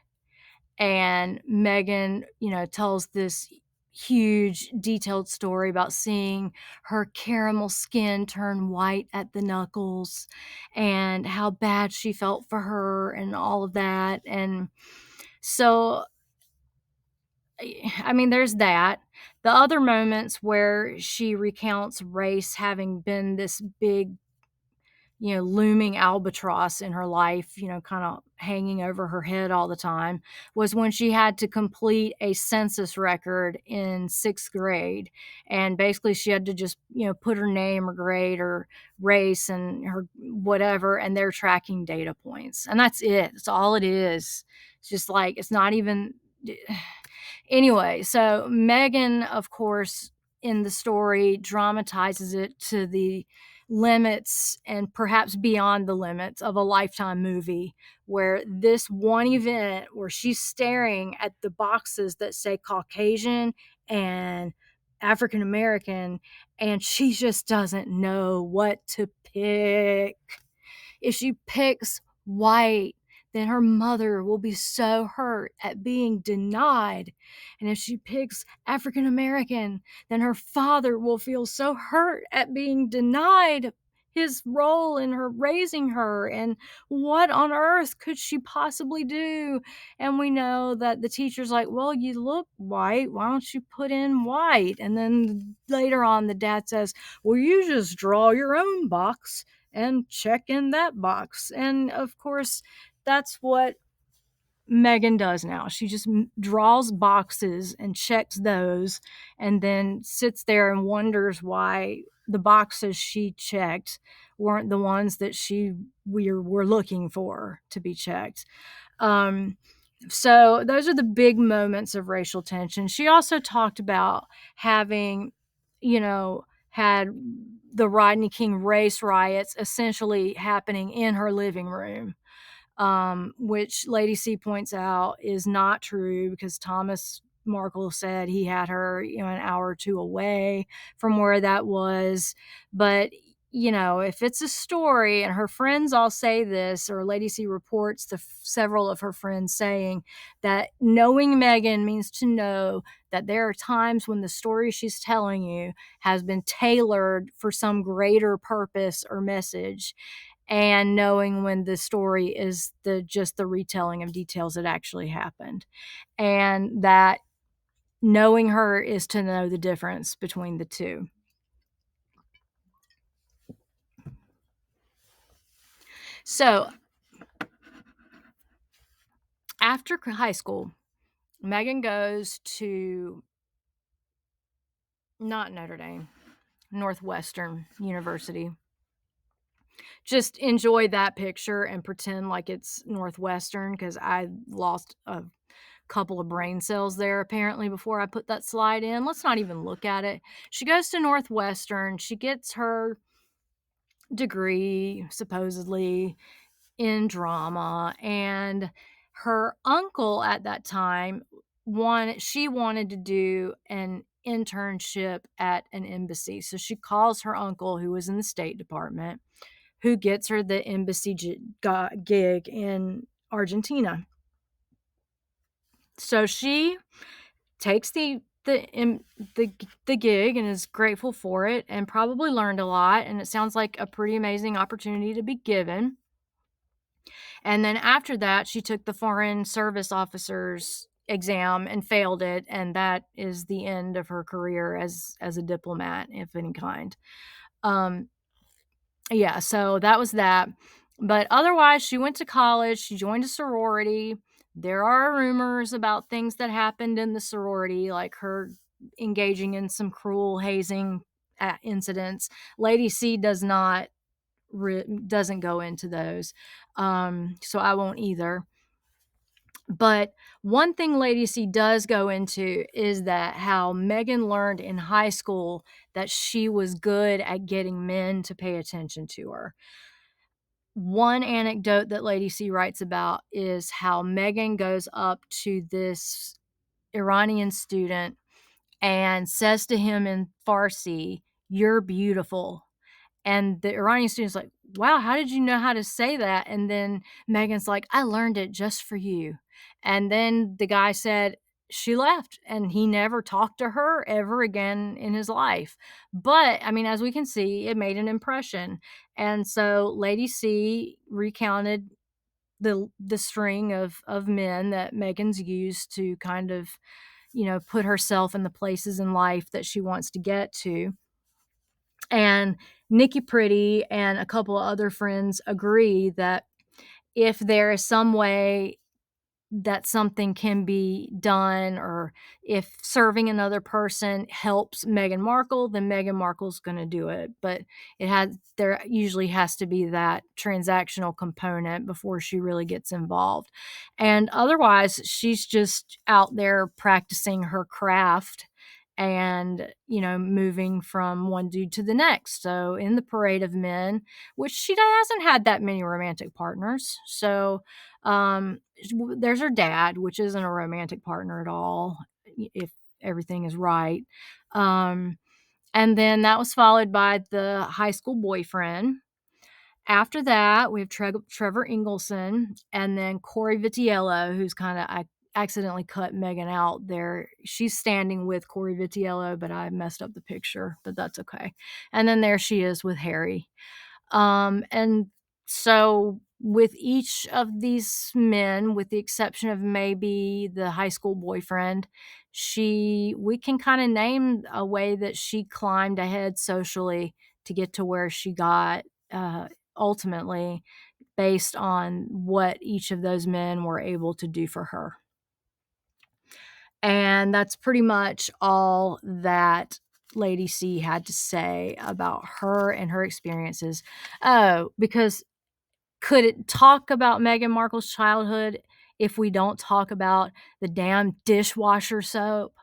And Meghan, tells this huge detailed story about seeing her caramel skin turn white at the knuckles and how bad she felt for her and all of that. And so, I mean, there's that. The other moments where she recounts race having been this big, looming albatross in her life, kind of hanging over her head all the time, was when she had to complete a census record in 6th grade. And basically, she had to just, put her name or grade or race and her whatever, and they're tracking data points. And that's it. That's all it is. It's just like, it's not even. Anyway, so Meghan, of course, in the story dramatizes it to the limits and perhaps beyond the limits of a Lifetime movie, where this one event where she's staring at the boxes that say Caucasian and African American, and she just doesn't know what to pick. If she picks white, then her mother will be so hurt at being denied. And if she picks African American, then her father will feel so hurt at being denied his role in her raising her. And what on earth could she possibly do? And we know that the teacher's like, well, you look white. Why don't you put in white? And then later on, the dad says, well, you just draw your own box and check in that box. And of course, that's what Meghan does now. She just draws boxes and checks those, and then sits there and wonders why the boxes she checked weren't the ones that we were looking for to be checked. Um, so those are the big moments of racial tension. She also talked about having, had the Rodney King race riots essentially happening in her living room, which Lady C points out is not true because Thomas Markle said he had her, an hour or two away from where that was. But, if it's a story and her friends all say this, or Lady C reports several of her friends saying that knowing Meghan means to know that there are times when the story she's telling you has been tailored for some greater purpose or message, and knowing when the story is just the retelling of details that actually happened, and that knowing her is to know the difference between the two. So after high school, Meghan goes to, not Notre Dame, Northwestern University. Just enjoy that picture and pretend like it's Northwestern, because I lost a couple of brain cells there apparently before I put that slide in. Let's not even look at it. She goes to Northwestern. She gets her degree, supposedly, in drama. And her uncle at that time she wanted to do an internship at an embassy. So she calls her uncle, who was in the State Department, who gets her the embassy gig in Argentina. So she takes the gig and is grateful for it, and probably learned a lot, and it sounds like a pretty amazing opportunity to be given. And then after that, she took the Foreign Service Officers exam and failed it, and that is the end of her career as a diplomat of any kind. Yeah, so that was that. But otherwise, she went to college, she joined a sorority. There are rumors about things that happened in the sorority, like her engaging in some cruel hazing incidents. Lady C doesn't go into those, so I won't either. But one thing Lady C does go into is that how Meghan learned in high school that she was good at getting men to pay attention to her. One anecdote that Lady C writes about is how Meghan goes up to this Iranian student and says to him in Farsi, "You're beautiful." And the Iranian student's like, wow, how did you know how to say that? And then Megan's like, I learned it just for you. And then the guy said, she left, and he never talked to her ever again in his life. But I mean, as we can see, it made an impression. And so Lady C recounted the string of men that Megan's used to kind of, put herself in the places in life that she wants to get to. And Nikki Pretty and a couple of other friends agree that if there is some way that something can be done, or if serving another person helps Meghan Markle, then Meghan Markle's going to do it. But there usually has to be that transactional component before she really gets involved. And otherwise, she's just out there practicing her craft and, moving from one dude to the next. So in the parade of men, which she hasn't had that many romantic partners. So there's her dad, which isn't a romantic partner at all, if everything is right. And then that was followed by the high school boyfriend. After that, we have Trevor Ingleson, and then Corey Vitiello, who's kinda I accidentally cut Meghan out there. She's standing with Corey Vitiello, but I messed up the picture, but that's okay. And then there she is with Harry. And so with each of these men, with the exception of maybe the high school boyfriend, we can kinda name a way that she climbed ahead socially to get to where she got, ultimately, based on what each of those men were able to do for her. And that's pretty much all that Lady C had to say about her and her experiences. Oh, because could it talk about Meghan Markle's childhood if we don't talk about the damn dishwasher soap?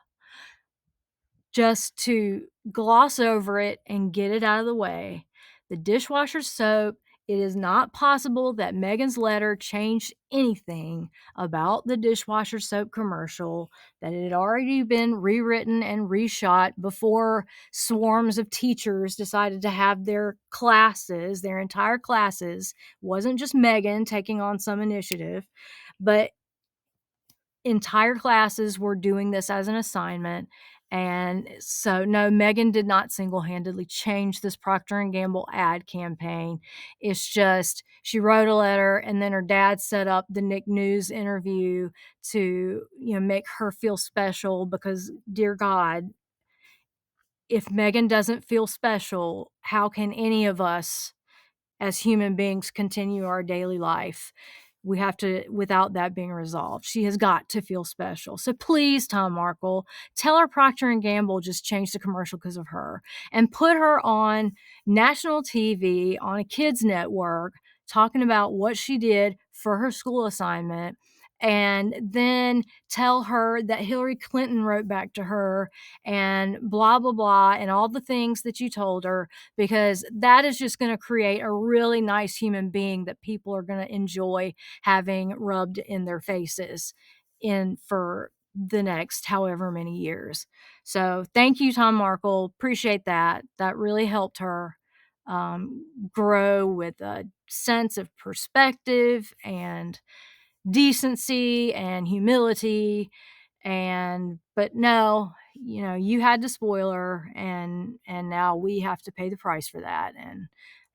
Just to gloss over it and get it out of the way, the dishwasher soap, it is not possible that Meghan's letter changed anything about the dishwasher soap commercial, that it had already been rewritten and reshot before swarms of teachers decided to have their classes, their entire classes. Wasn't just Meghan taking on some initiative, but entire classes were doing this as an assignment. And so no, Meghan did not single-handedly change this Procter and Gamble ad campaign. It's just she wrote a letter, and then her dad set up the Nick News interview to, make her feel special because, dear God, if Meghan doesn't feel special, how can any of us as human beings continue our daily life? We have to, without that being resolved. She has got to feel special. So please, Tom Markle, tell her Procter and Gamble just changed the commercial because of her, and put her on national TV on a kids network talking about what she did for her school assignment, and then tell her that Hillary Clinton wrote back to her and blah blah blah and all the things that you told her, because that is just going to create a really nice human being that people are going to enjoy having rubbed in their faces in for the next however many years. So thank you, Tom Markle. Appreciate that. That really helped her grow with a sense of perspective and decency and humility. And but no, you had to spoil her, and now we have to pay the price for that. And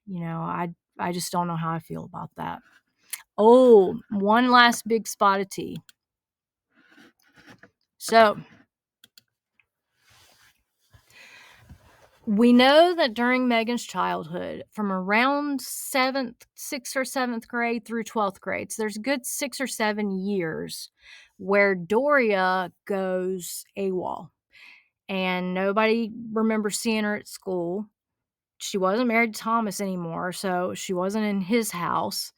I just don't know how I feel about that. Oh, one last big spot of tea. So we know that during Meghan's childhood, from around sixth or seventh grade through 12th grade, so there's a good 6 or 7 years where Doria goes AWOL, and nobody remembers seeing her at school. She wasn't married to Thomas anymore, so she wasn't in his house.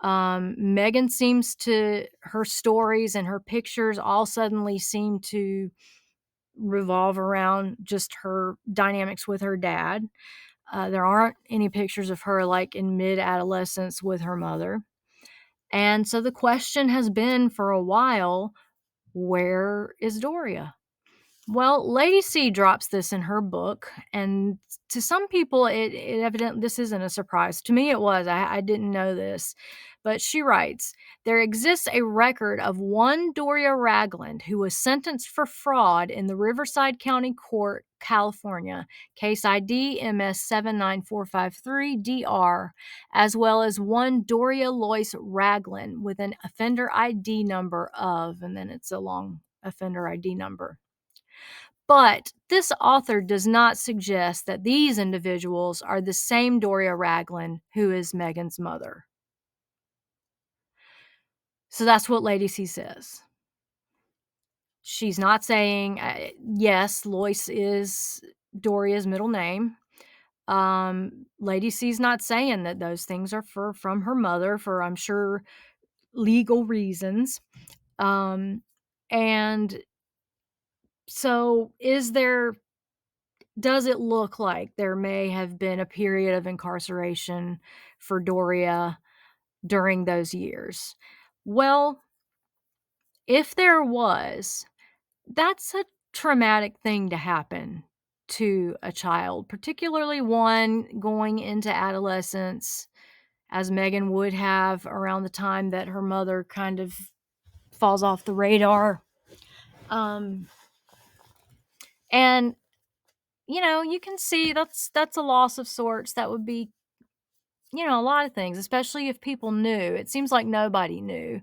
Meghan seems to, her stories and her pictures all suddenly seem to revolve around just her dynamics with her dad. There aren't any pictures of her like in mid-adolescence with her mother. And so the question has been for a while, where is Doria? Well, Lady C drops this in her book, and to some people, it evidently this isn't a surprise. To me, it was. I didn't know this, but she writes, there exists a record of one Doria Ragland who was sentenced for fraud in the Riverside County Court, California, case ID MS 79453DR, as well as one Doria Lois Ragland with an offender ID number of, and then it's a long offender ID number. But this author does not suggest that these individuals are the same Doria Ragland who is Meghan's mother. So that's what Lady C says. She's not saying, yes, Lois is Doria's middle name. Lady C's not saying that those things are from her mother for, I'm sure, legal reasons. And so does it look like there may have been a period of incarceration for Doria during those years? Well, if there was, that's a traumatic thing to happen to a child, particularly one going into adolescence as Meghan would have around the time that her mother kind of falls off the radar. Um, and you can see that's a loss of sorts. That would be, a lot of things, especially if people knew. It seems like nobody knew.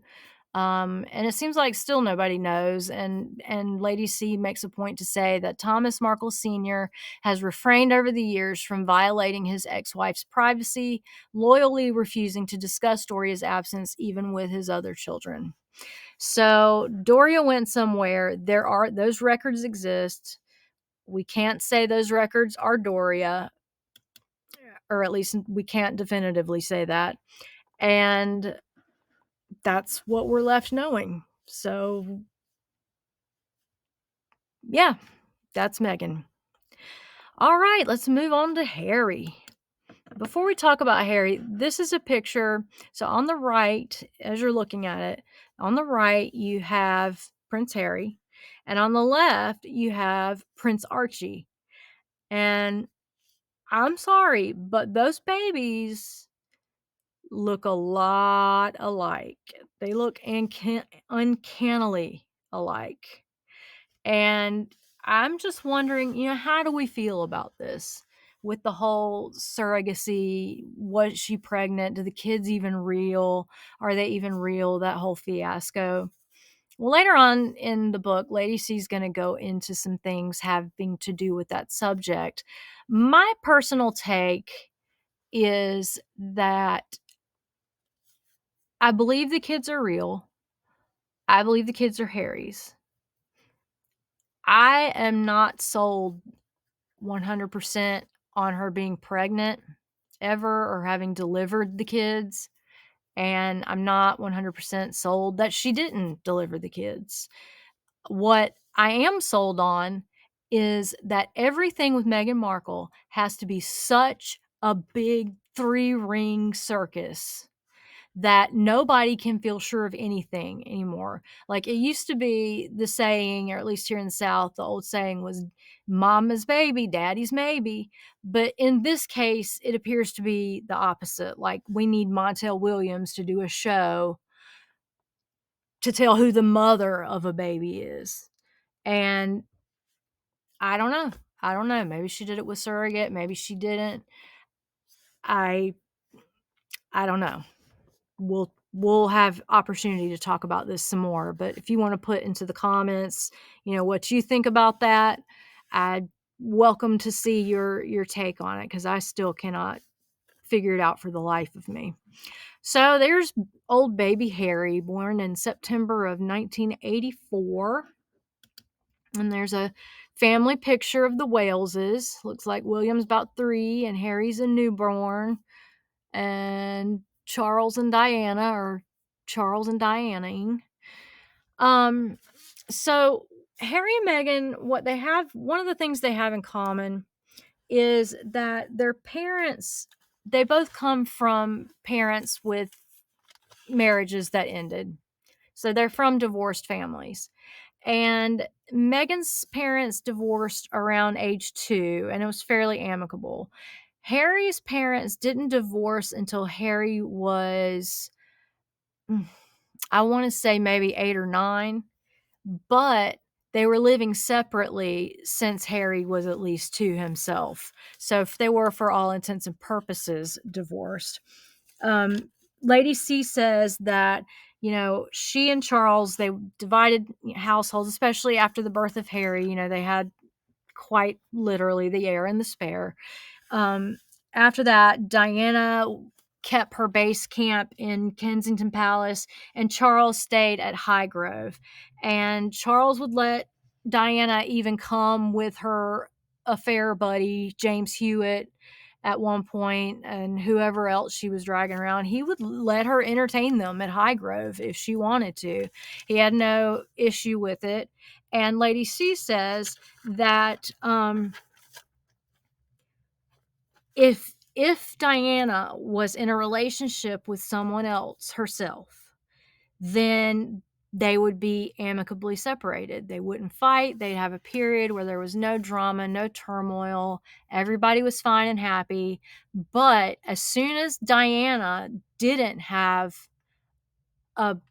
And it seems like still nobody knows. And Lady C makes a point to say that Thomas Markle Sr. has refrained over the years from violating his ex-wife's privacy, loyally refusing to discuss Doria's absence even with his other children. So Doria went somewhere. Those records exist. We can't say those records are Doria, or at least we can't definitively say that. And that's what we're left knowing. So, yeah, that's Meghan. All right, let's move on to Harry. Before we talk about Harry, this is a picture. So, on the right, as you're looking at it, on the right, you have Prince Harry, and on the left, you have Prince Archie. And I'm sorry, but those babies look a lot alike. They look uncannily alike. And I'm just wondering, how do we feel about this with the whole surrogacy? Was she pregnant? Do the kids even real? Are they even real? That whole fiasco. Well, later on in the book, Lady C is going to go into some things having to do with that subject. My personal take is that I believe the kids are real. I believe the kids are Harry's. I am not sold 100% on her being pregnant ever or having delivered the kids. And I'm not 100% sold that she didn't deliver the kids. What I am sold on is that everything with Meghan Markle has to be such a big 3-ring circus that nobody can feel sure of anything anymore. Like, it used to be the saying, or at least here in the South, the old saying was mama's baby, daddy's maybe. But in this case, it appears to be the opposite. Like, we need Montel Williams to do a show to tell who the mother of a baby is. And I don't know. I don't know. Maybe she did it with surrogate. Maybe she didn't. I I don't know. We'll have opportunity to talk about this some more, but if you want to put into the comments, what you think about that, I'd welcome to see your take on it, because I still cannot figure it out for the life of me. So there's old baby Harry, born in September of 1984. And there's a family picture of the Waleses. Looks like William's about 3 and Harry's a newborn. And Charles and Diana, or Charles and Diana. So Harry and Meghan, one of the things they have in common is that their parents, they both come from parents with marriages that ended. So they're from divorced families. And Meghan's parents divorced around age 2, and it was fairly amicable. Harry's parents didn't divorce until Harry was, I want to say maybe 8 or 9, but they were living separately since Harry was at least 2 himself. So if they were, for all intents and purposes, divorced. Lady C says that, she and Charles, they divided households, especially after the birth of Harry. They had quite literally the heir and the spare. After that, Diana kept her base camp in Kensington Palace, and Charles stayed at Highgrove. And Charles would let Diana even come with her affair buddy, James Hewitt, at one point, and whoever else she was dragging around. He would let her entertain them at Highgrove if she wanted to. He had no issue with it. And Lady C says that if Diana was in a relationship with someone else herself, then they would be amicably separated. They wouldn't fight. They'd have a period where there was no drama, no turmoil. Everybody was fine and happy. But as soon as Diana didn't have an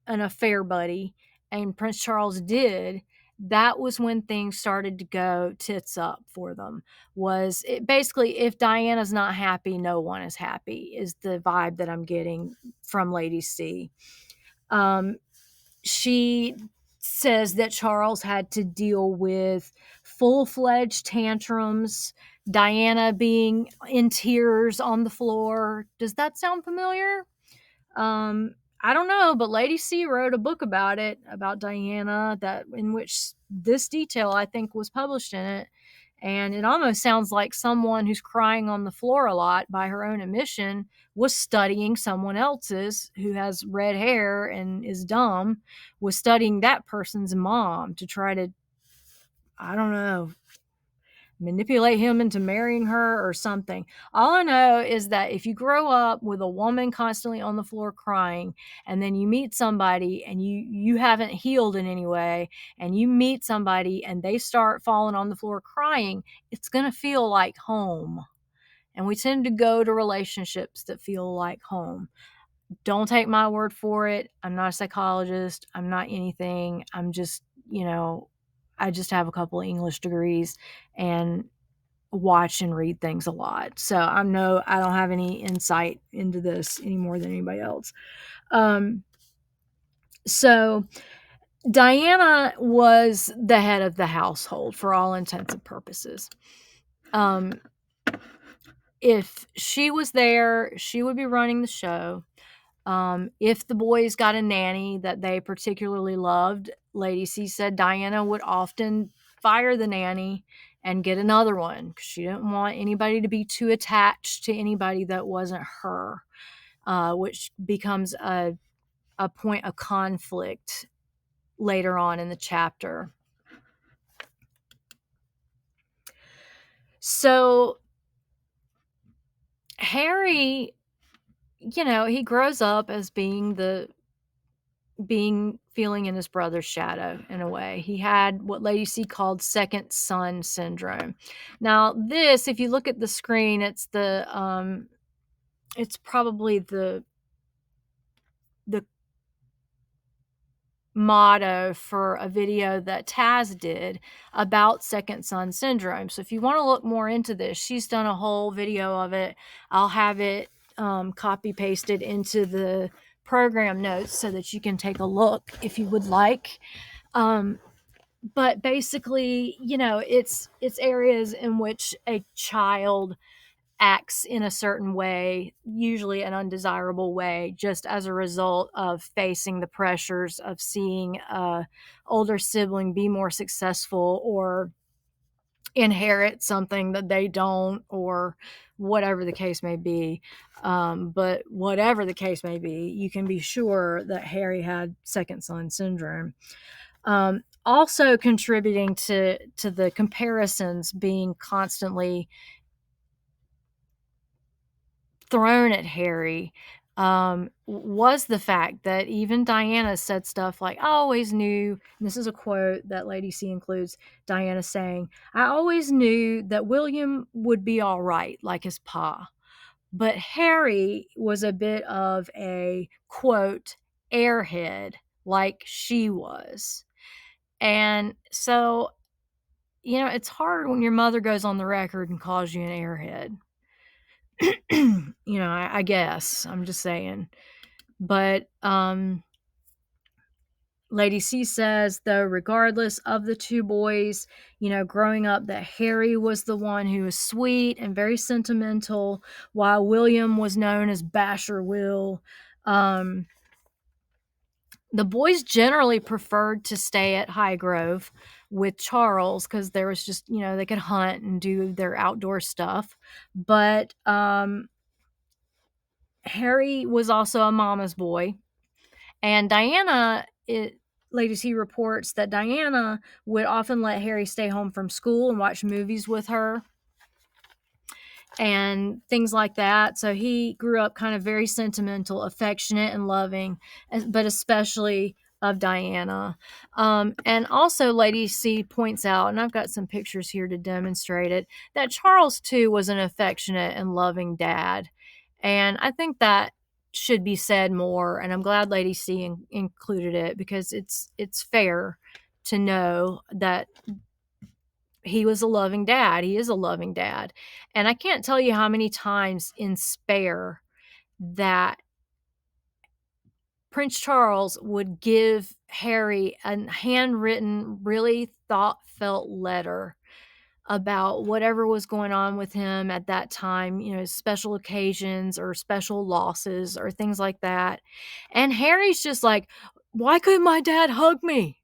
affair buddy and Prince Charles did, that was when things started to go tits up for them. Was it basically, if Diana's not happy, no one is happy, is the vibe that I'm getting from Lady C. She says that Charles had to deal with full-fledged tantrums, Diana being in tears on the floor. Does that sound familiar? I don't know, but Lady C wrote a book about it, about Diana, that in which this detail I think was published in it. And it almost sounds like someone who's crying on the floor a lot by her own admission was studying someone else's who has red hair and is dumb, was studying that person's mom to try to, I don't know, manipulate him into marrying her or something. All I know is that if you grow up with a woman constantly on the floor crying, and then you meet somebody and you haven't healed in any way, and you meet somebody and they start falling on the floor crying, it's going to feel like home. And we tend to go to relationships that feel like home. Don't take my word for it. I'm not a psychologist. I'm not anything. I'm just, I just have a couple of English degrees and watch and read things a lot. So I don't have any insight into this any more than anybody else. So Diana was the head of the household for all intents and purposes. If she was there, she would be running the show. If the boys got a nanny that they particularly loved, Lady C said Diana would often fire the nanny and get another one because she didn't want anybody to be too attached to anybody that wasn't her, which becomes a point of conflict later on in the chapter. So Harry, he grows up as feeling in his brother's shadow in a way. He had what Lady C called second son syndrome. Now, this, if you look at the screen, it's probably the motto for a video that Taz did about second son syndrome. So if you want to look more into this, she's done a whole video of it. I'll have it copy pasted into the program notes so that you can take a look if you would like. But basically, it's areas in which a child acts in a certain way, usually an undesirable way, just as a result of facing the pressures of seeing a older sibling be more successful or inherit something that they don't, or whatever the case may be. But whatever the case may be, you can be sure that Harry had second son syndrome. Also contributing to the comparisons being constantly thrown at Harry was the fact that even Diana said stuff like, I always knew, and this is a quote that Lady C includes Diana saying, I always knew that William would be all right, like his pa. But Harry was a bit of a, quote, airhead, like she was. And so, it's hard when your mother goes on the record and calls you an airhead. I guess I'm just saying. But Lady C says, though, regardless of the two boys, growing up, that Harry was the one who was sweet and very sentimental, while William was known as Basher Will. The boys generally preferred to stay at Highgrove with Charles because there was just, they could hunt and do their outdoor stuff. But Harry was also a mama's boy. And Diana, Lady C reports that Diana would often let Harry stay home from school and watch movies with her and things like that. So he grew up kind of very sentimental, affectionate, and loving, but especially of Diana. And also, Lady C points out, and I've got some pictures here to demonstrate it, that Charles too was an affectionate and loving dad. And I think that should be said more. And I'm glad Lady C included it, because it's fair to know that he was a loving dad. He is a loving dad. And I can't tell you how many times in Spare that Prince Charles would give Harry a handwritten, really thought-felt letter about whatever was going on with him at that time, special occasions or special losses or things like that. And Harry's just like, "Why couldn't my dad hug me?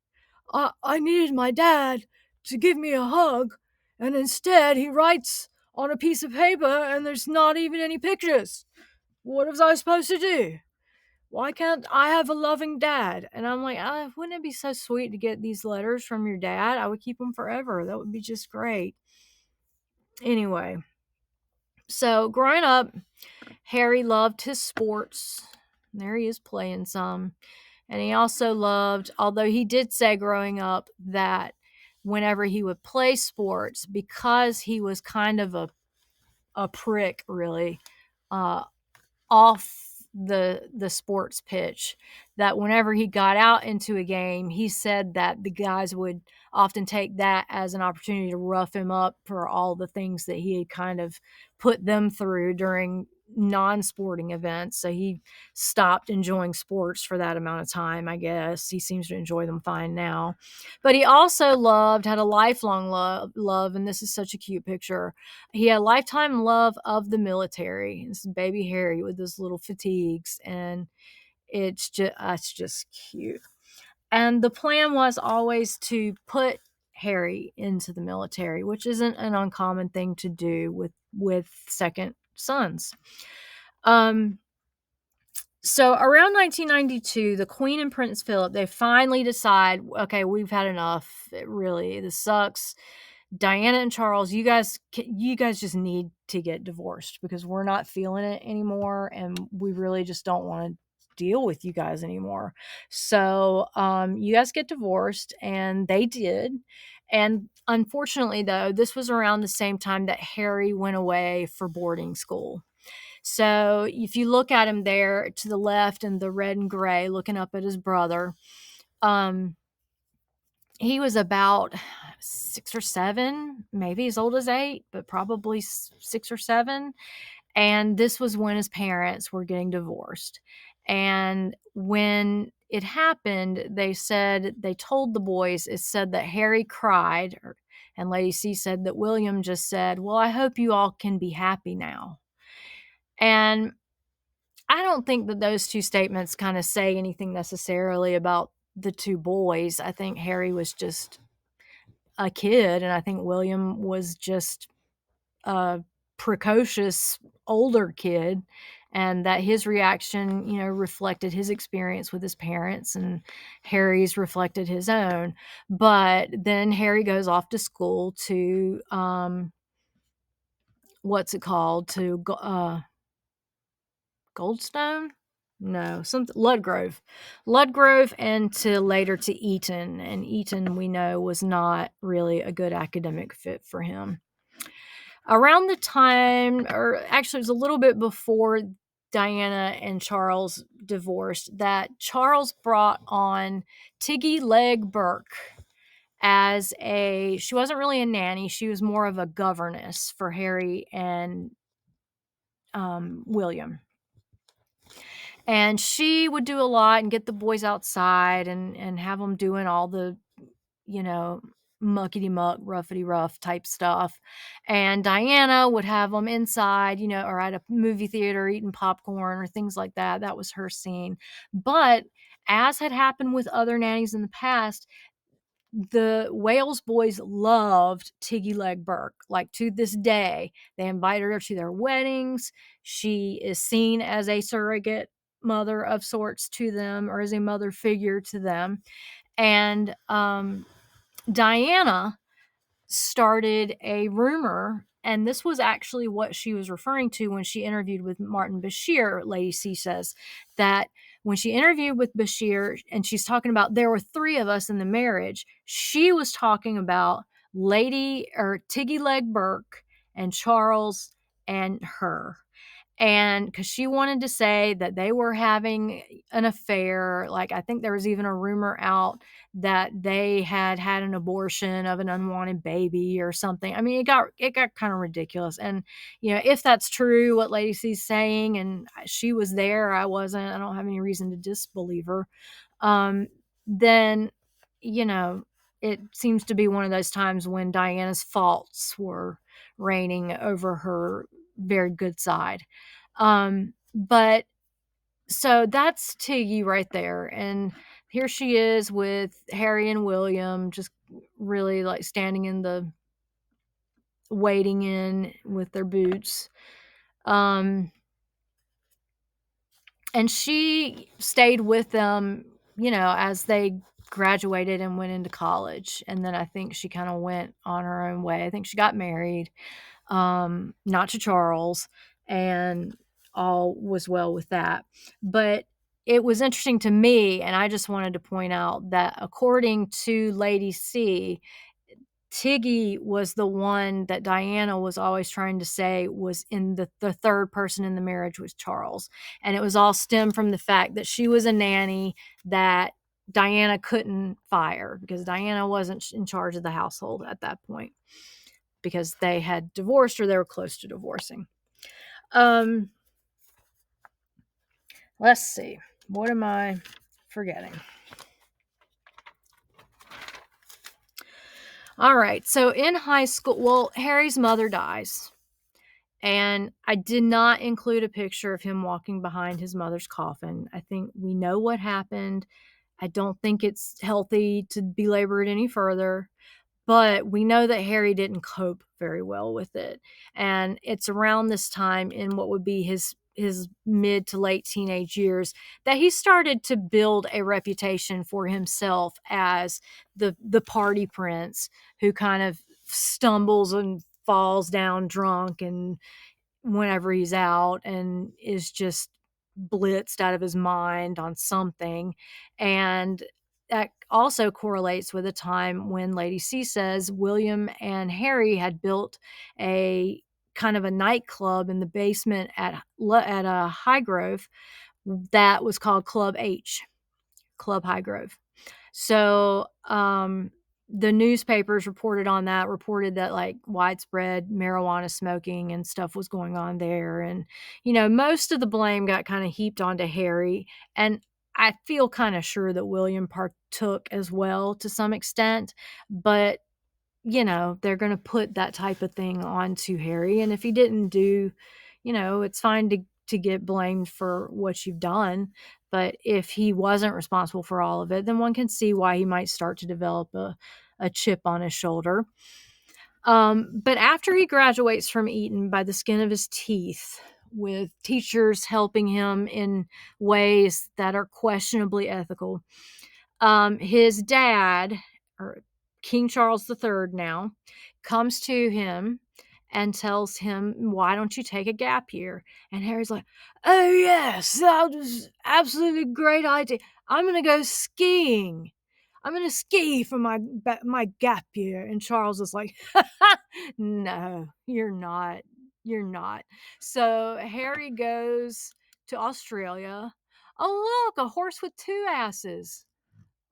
I needed my dad to give me a hug, and instead he writes on a piece of paper and there's not even any pictures. What was I supposed to do? Why can't I have a loving dad?" And I'm like, wouldn't it be so sweet to get these letters from your dad? I would keep them forever. That would be just great. Anyway, so growing up, Harry loved his sports. There he is playing some. And he also loved, although he did say growing up that whenever he would play sports, because he was kind of a prick, really, uh, off the sports pitch, that whenever he got out into a game, he said that the guys would often take that as an opportunity to rough him up for all the things that he had kind of put them through during non-sporting events. So he stopped enjoying sports for that amount of time. I guess he seems to enjoy them fine now. But he also had a lifelong love, and this is such a cute picture. He had a lifetime love of the military. This is baby Harry with his little fatigues, and it's just cute. And the plan was always to put Harry into the military, which isn't an uncommon thing to do with second sons. So around 1992, the Queen and Prince Philip, they finally decide, okay, we've had enough. This sucks. Diana and Charles, you guys just need to get divorced, because we're not feeling it anymore, and we really just don't want to deal with you guys anymore. So you guys get divorced, and they did. And unfortunately, though, this was around the same time that Harry went away for boarding school. So if you look at him there to the left in the red and gray, looking up at his brother, um, he was about 6 or 7, maybe as old as 8, but probably 6 or 7. And this was when his parents were getting divorced. And when it happened, they told the boys, it said that Harry cried, and Lady C said that William just said, "Well, I hope you all can be happy now." And I don't think that those two statements kind of say anything necessarily about the two boys. I think Harry was just a kid, and I think William was just a precocious older kid, and that his reaction, reflected his experience with his parents, and Harry's reflected his own. But then Harry goes off to school to what's it called, to Goldstone? No, something Ludgrove, and to later to Eton. And Eton, we know, was not really a good academic fit for him. Around the time, or actually, it was a little bit before Diana and Charles divorced, that Charles brought on Tiggy Leg Burke she wasn't really a nanny, she was more of a governess for Harry and William. And she would do a lot and get the boys outside and have them doing all the, muckety muck, roughety rough type stuff. And Diana would have them inside, or at a movie theater eating popcorn or things like that. That was her scene. But as had happened with other nannies in the past, the Wales boys loved Tiggy Leg Burke. Like, to this day, they invited her to their weddings. She is seen as a surrogate mother of sorts to them, or as a mother figure to them. And Diana started a rumor And this was actually what she was referring to when she interviewed with Martin Bashir. Lady C says that when she interviewed with Bashir and she's talking about there were 3 of us in the marriage, she was talking about Lady or Tiggy Leg Burke and Charles and her. And because she wanted to say that they were having an affair, like I think there was even a rumor out that they had had an abortion of an unwanted baby or something. I mean, it got kind of ridiculous. And if that's true, what Lady C's saying, and she was there, I wasn't. I don't have any reason to disbelieve her. Then you know, it seems to be one of those times when Diana's faults were reigning over her very good side. But so that's Tiggy right there. And here she is with Harry and William, just really like standing in the waiting in with their boots. And she stayed with them, as they graduated and went into college. And then I think she kind of went on her own way. I think she got married, not to Charles, and all was well with that. But it was interesting to me, and I just wanted to point out that according to Lady C, Tiggy was the one that Diana was always trying to say was in the third person in the marriage was Charles. And it was all stemmed from the fact that she was a nanny that Diana couldn't fire because Diana wasn't in charge of the household at that point because they had divorced or they were close to divorcing. Let's see. What am I forgetting? All right. So in high school, well, Harry's mother dies. And I did not include a picture of him walking behind his mother's coffin. I think we know what happened. I don't think it's healthy to belabor it any further. But we know that Harry didn't cope very well with it. And it's around this time in what would be his mid to late teenage years that he started to build a reputation for himself as the party prince who kind of stumbles and falls down drunk and whenever he's out and is just blitzed out of his mind on something. And that also correlates with a time when Lady C says William and Harry had built a kind of a nightclub in the basement at a Highgrove that was called Club H, Club Highgrove. So, the newspapers reported that like widespread marijuana smoking and stuff was going on there. And, most of the blame got kind of heaped onto Harry. And I feel kind of sure that William partook as well to some extent. But, they're going to put that type of thing onto Harry. And if he didn't do, it's fine to get blamed for what you've done. But if he wasn't responsible for all of it, then one can see why he might start to develop a chip on his shoulder. But after he graduates from Eton by the skin of his teeth, with teachers helping him in ways that are questionably ethical, his dad, or King Charles III now, comes to him and tells him, "Why don't you take a gap year?" And Harry's like, "Oh, yes, that was absolutely great idea. I'm going to go skiing. I'm going to ski for my gap year." And Charles is like, "No, you're not. You're not." So Harry goes to Australia. Oh, look, a horse with 2 asses.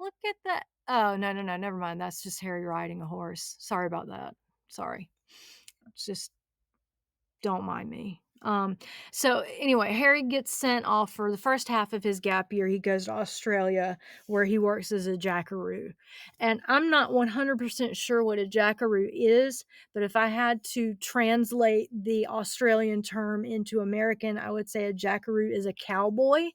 Look at that. Oh, no, no, no, never mind. That's just Harry riding a horse. Sorry about that. Sorry. It's just don't mind me. So anyway, Harry gets sent off for the first half of his gap year. He goes to Australia where he works as a jackaroo. And I'm not 100% sure what a jackaroo is, but if I had to translate the Australian term into American, I would say a jackaroo is a cowboy.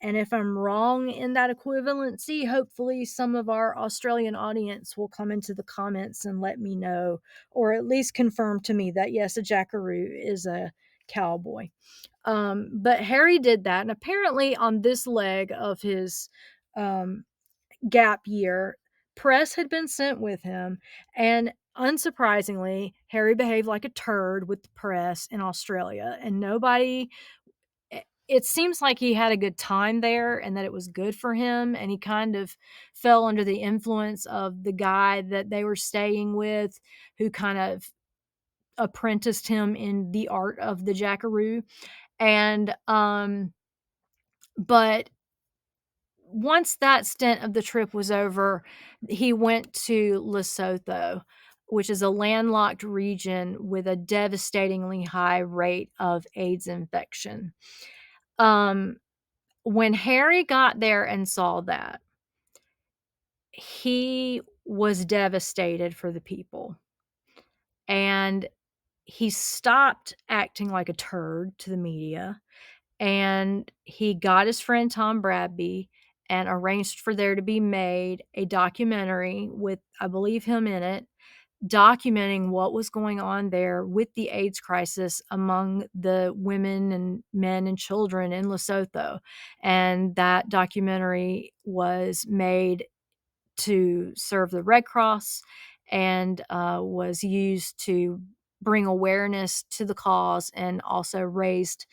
And if I'm wrong in that equivalency, hopefully some of our Australian audience will come into the comments and let me know, or at least confirm to me that yes, a jackaroo is a cowboy. But Harry did that. And apparently on this leg of his gap year, press had been sent with him. And unsurprisingly, Harry behaved like a turd with the press in Australia, and nobody it seems like he had a good time there and that it was good for him, and he kind of fell under the influence of the guy that they were staying with, who kind of apprenticed him in the art of the jackaroo. And but once that stint of the trip was over, he went to Lesotho, which is a landlocked region with a devastatingly high rate of AIDS infection. Um, when Harry got there and saw that, he was devastated for the people. And he stopped acting like a turd to the media, and he got his friend Tom Bradby and arranged for there to be made a documentary with, I believe, him in it, documenting what was going on there with the AIDS crisis among the women and men and children in Lesotho. And that documentary was made to serve the Red Cross and was used to bring awareness to the cause, and also raised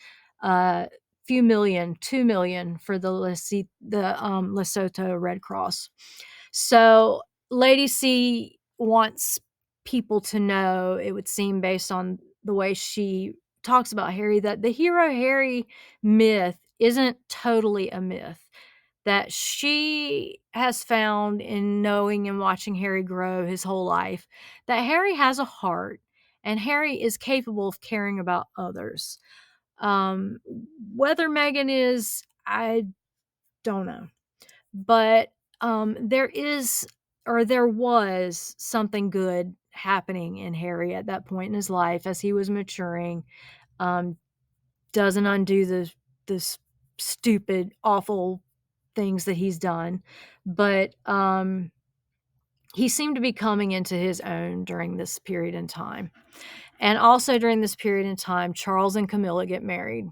a few million, 2 million for the Lesotho Red Cross. So Lady C wants people to know, it would seem, based on the way she talks about Harry, that the hero Harry myth isn't totally a myth, that she has found in knowing and watching Harry grow his whole life, that Harry has a heart and Harry is capable of caring about others. Um, Whether Meghan is, I don't know. But there is, or there was, something good happening in Harry at that point in his life as he was maturing. Um, doesn't undo the stupid, awful things that he's done, but he seemed to be coming into his own during this period in time. And also during this period in time, Charles and Camilla get married.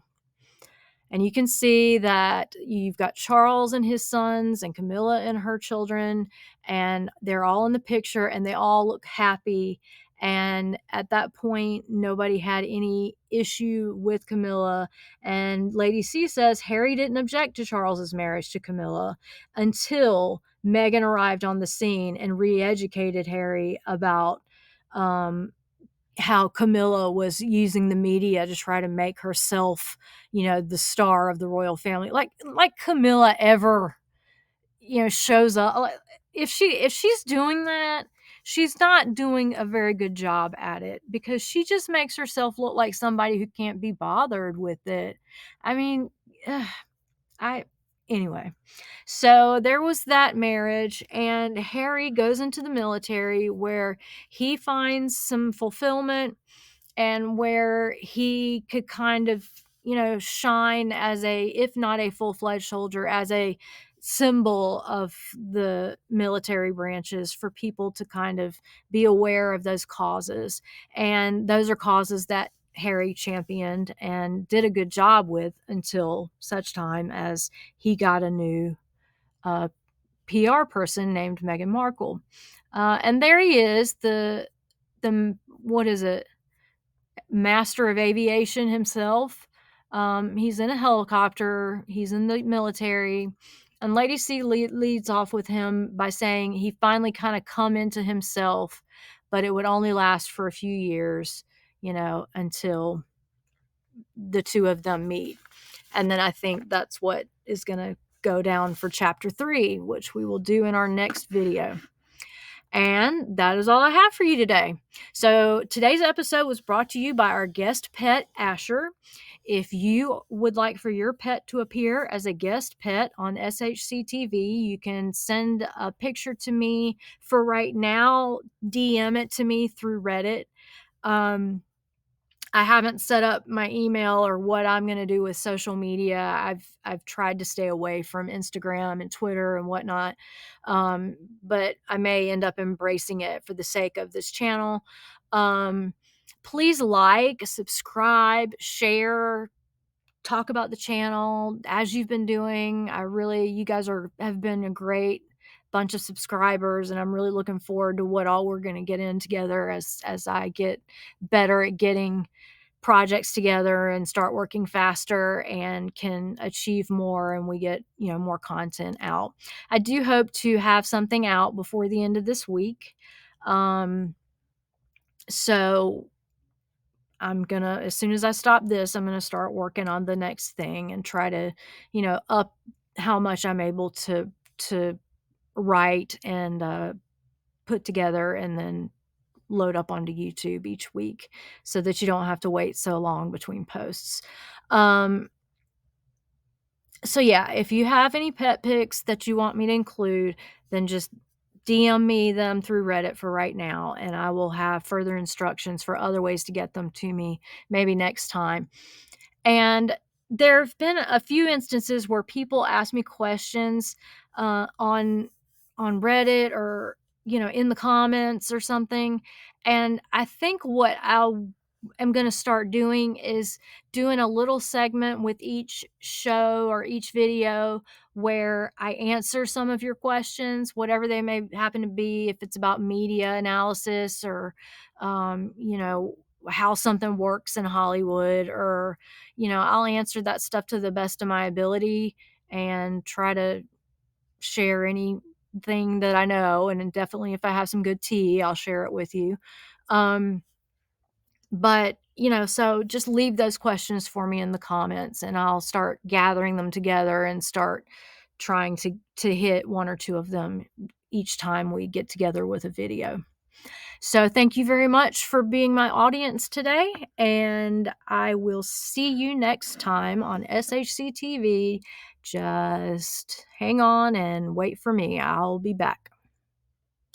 And you can see that you've got Charles and his sons and Camilla and her children, and they're all in the picture and they all look happy. And at that point, nobody had any issue with Camilla. And Lady C says Harry didn't object to Charles's marriage to Camilla until Meghan arrived on the scene and re-educated Harry about um, how Camilla was using the media to try to make herself, the star of the royal family. Like Camilla ever, shows up. If she's doing that, she's not doing a very good job at it, because she just makes herself look like somebody who can't be bothered with it. I mean, I anyway. So there was that marriage, and Harry goes into the military where he finds some fulfillment and where he could kind of, shine as a, if not a full-fledged soldier, as a symbol of the military branches for people to kind of be aware of those causes. And those are causes that Harry championed and did a good job with until such time as he got a new PR person named Meghan Markle. And there he is, the what is it? Master of aviation himself. He's in a helicopter, he's in the military, and Lady C leads off with him by saying he finally kind of come into himself, but it would only last for a few years, until the two of them meet. And then I think that's what is going to go down for chapter 3, which we will do in our next video. And that is all I have for you today. So today's episode was brought to you by our guest pet, Asher. If you would like for your pet to appear as a guest pet on SHCTV, you can send a picture to me. For right now, DM it to me through Reddit. I haven't set up my email or what I'm going to do with social media. I've tried to stay away from Instagram and Twitter and whatnot, but I may end up embracing it for the sake of this channel. Please like, subscribe, share, talk about the channel as you've been doing. You guys have been a great bunch of subscribers, and I'm really looking forward to what all we're going to get in together as I get better at getting projects together and start working faster and can achieve more, and we get, more content out. I do hope to have something out before the end of this week. So as soon as I stop this, I'm gonna start working on the next thing and try to, up how much I'm able to write and put together and then load up onto YouTube each week so that you don't have to wait so long between posts. Um, so yeah, if you have any pet pics that you want me to include, then just DM me them through Reddit for right now, and I will have further instructions for other ways to get them to me maybe next time. And there have been a few instances where people ask me questions on Reddit or in the comments or something. And I think what am going to start doing is doing a little segment with each show or each video where I answer some of your questions, whatever they may happen to be, if it's about media analysis or, how something works in Hollywood, or, I'll answer that stuff to the best of my ability and try to share anything that I know. And then definitely if I have some good tea, I'll share it with you. Um, but, so just leave those questions for me in the comments and I'll start gathering them together and start trying to hit one or two of them each time we get together with a video. So thank you very much for being my audience today, and I will see you next time on SHCTV. Just hang on and wait for me. I'll be back.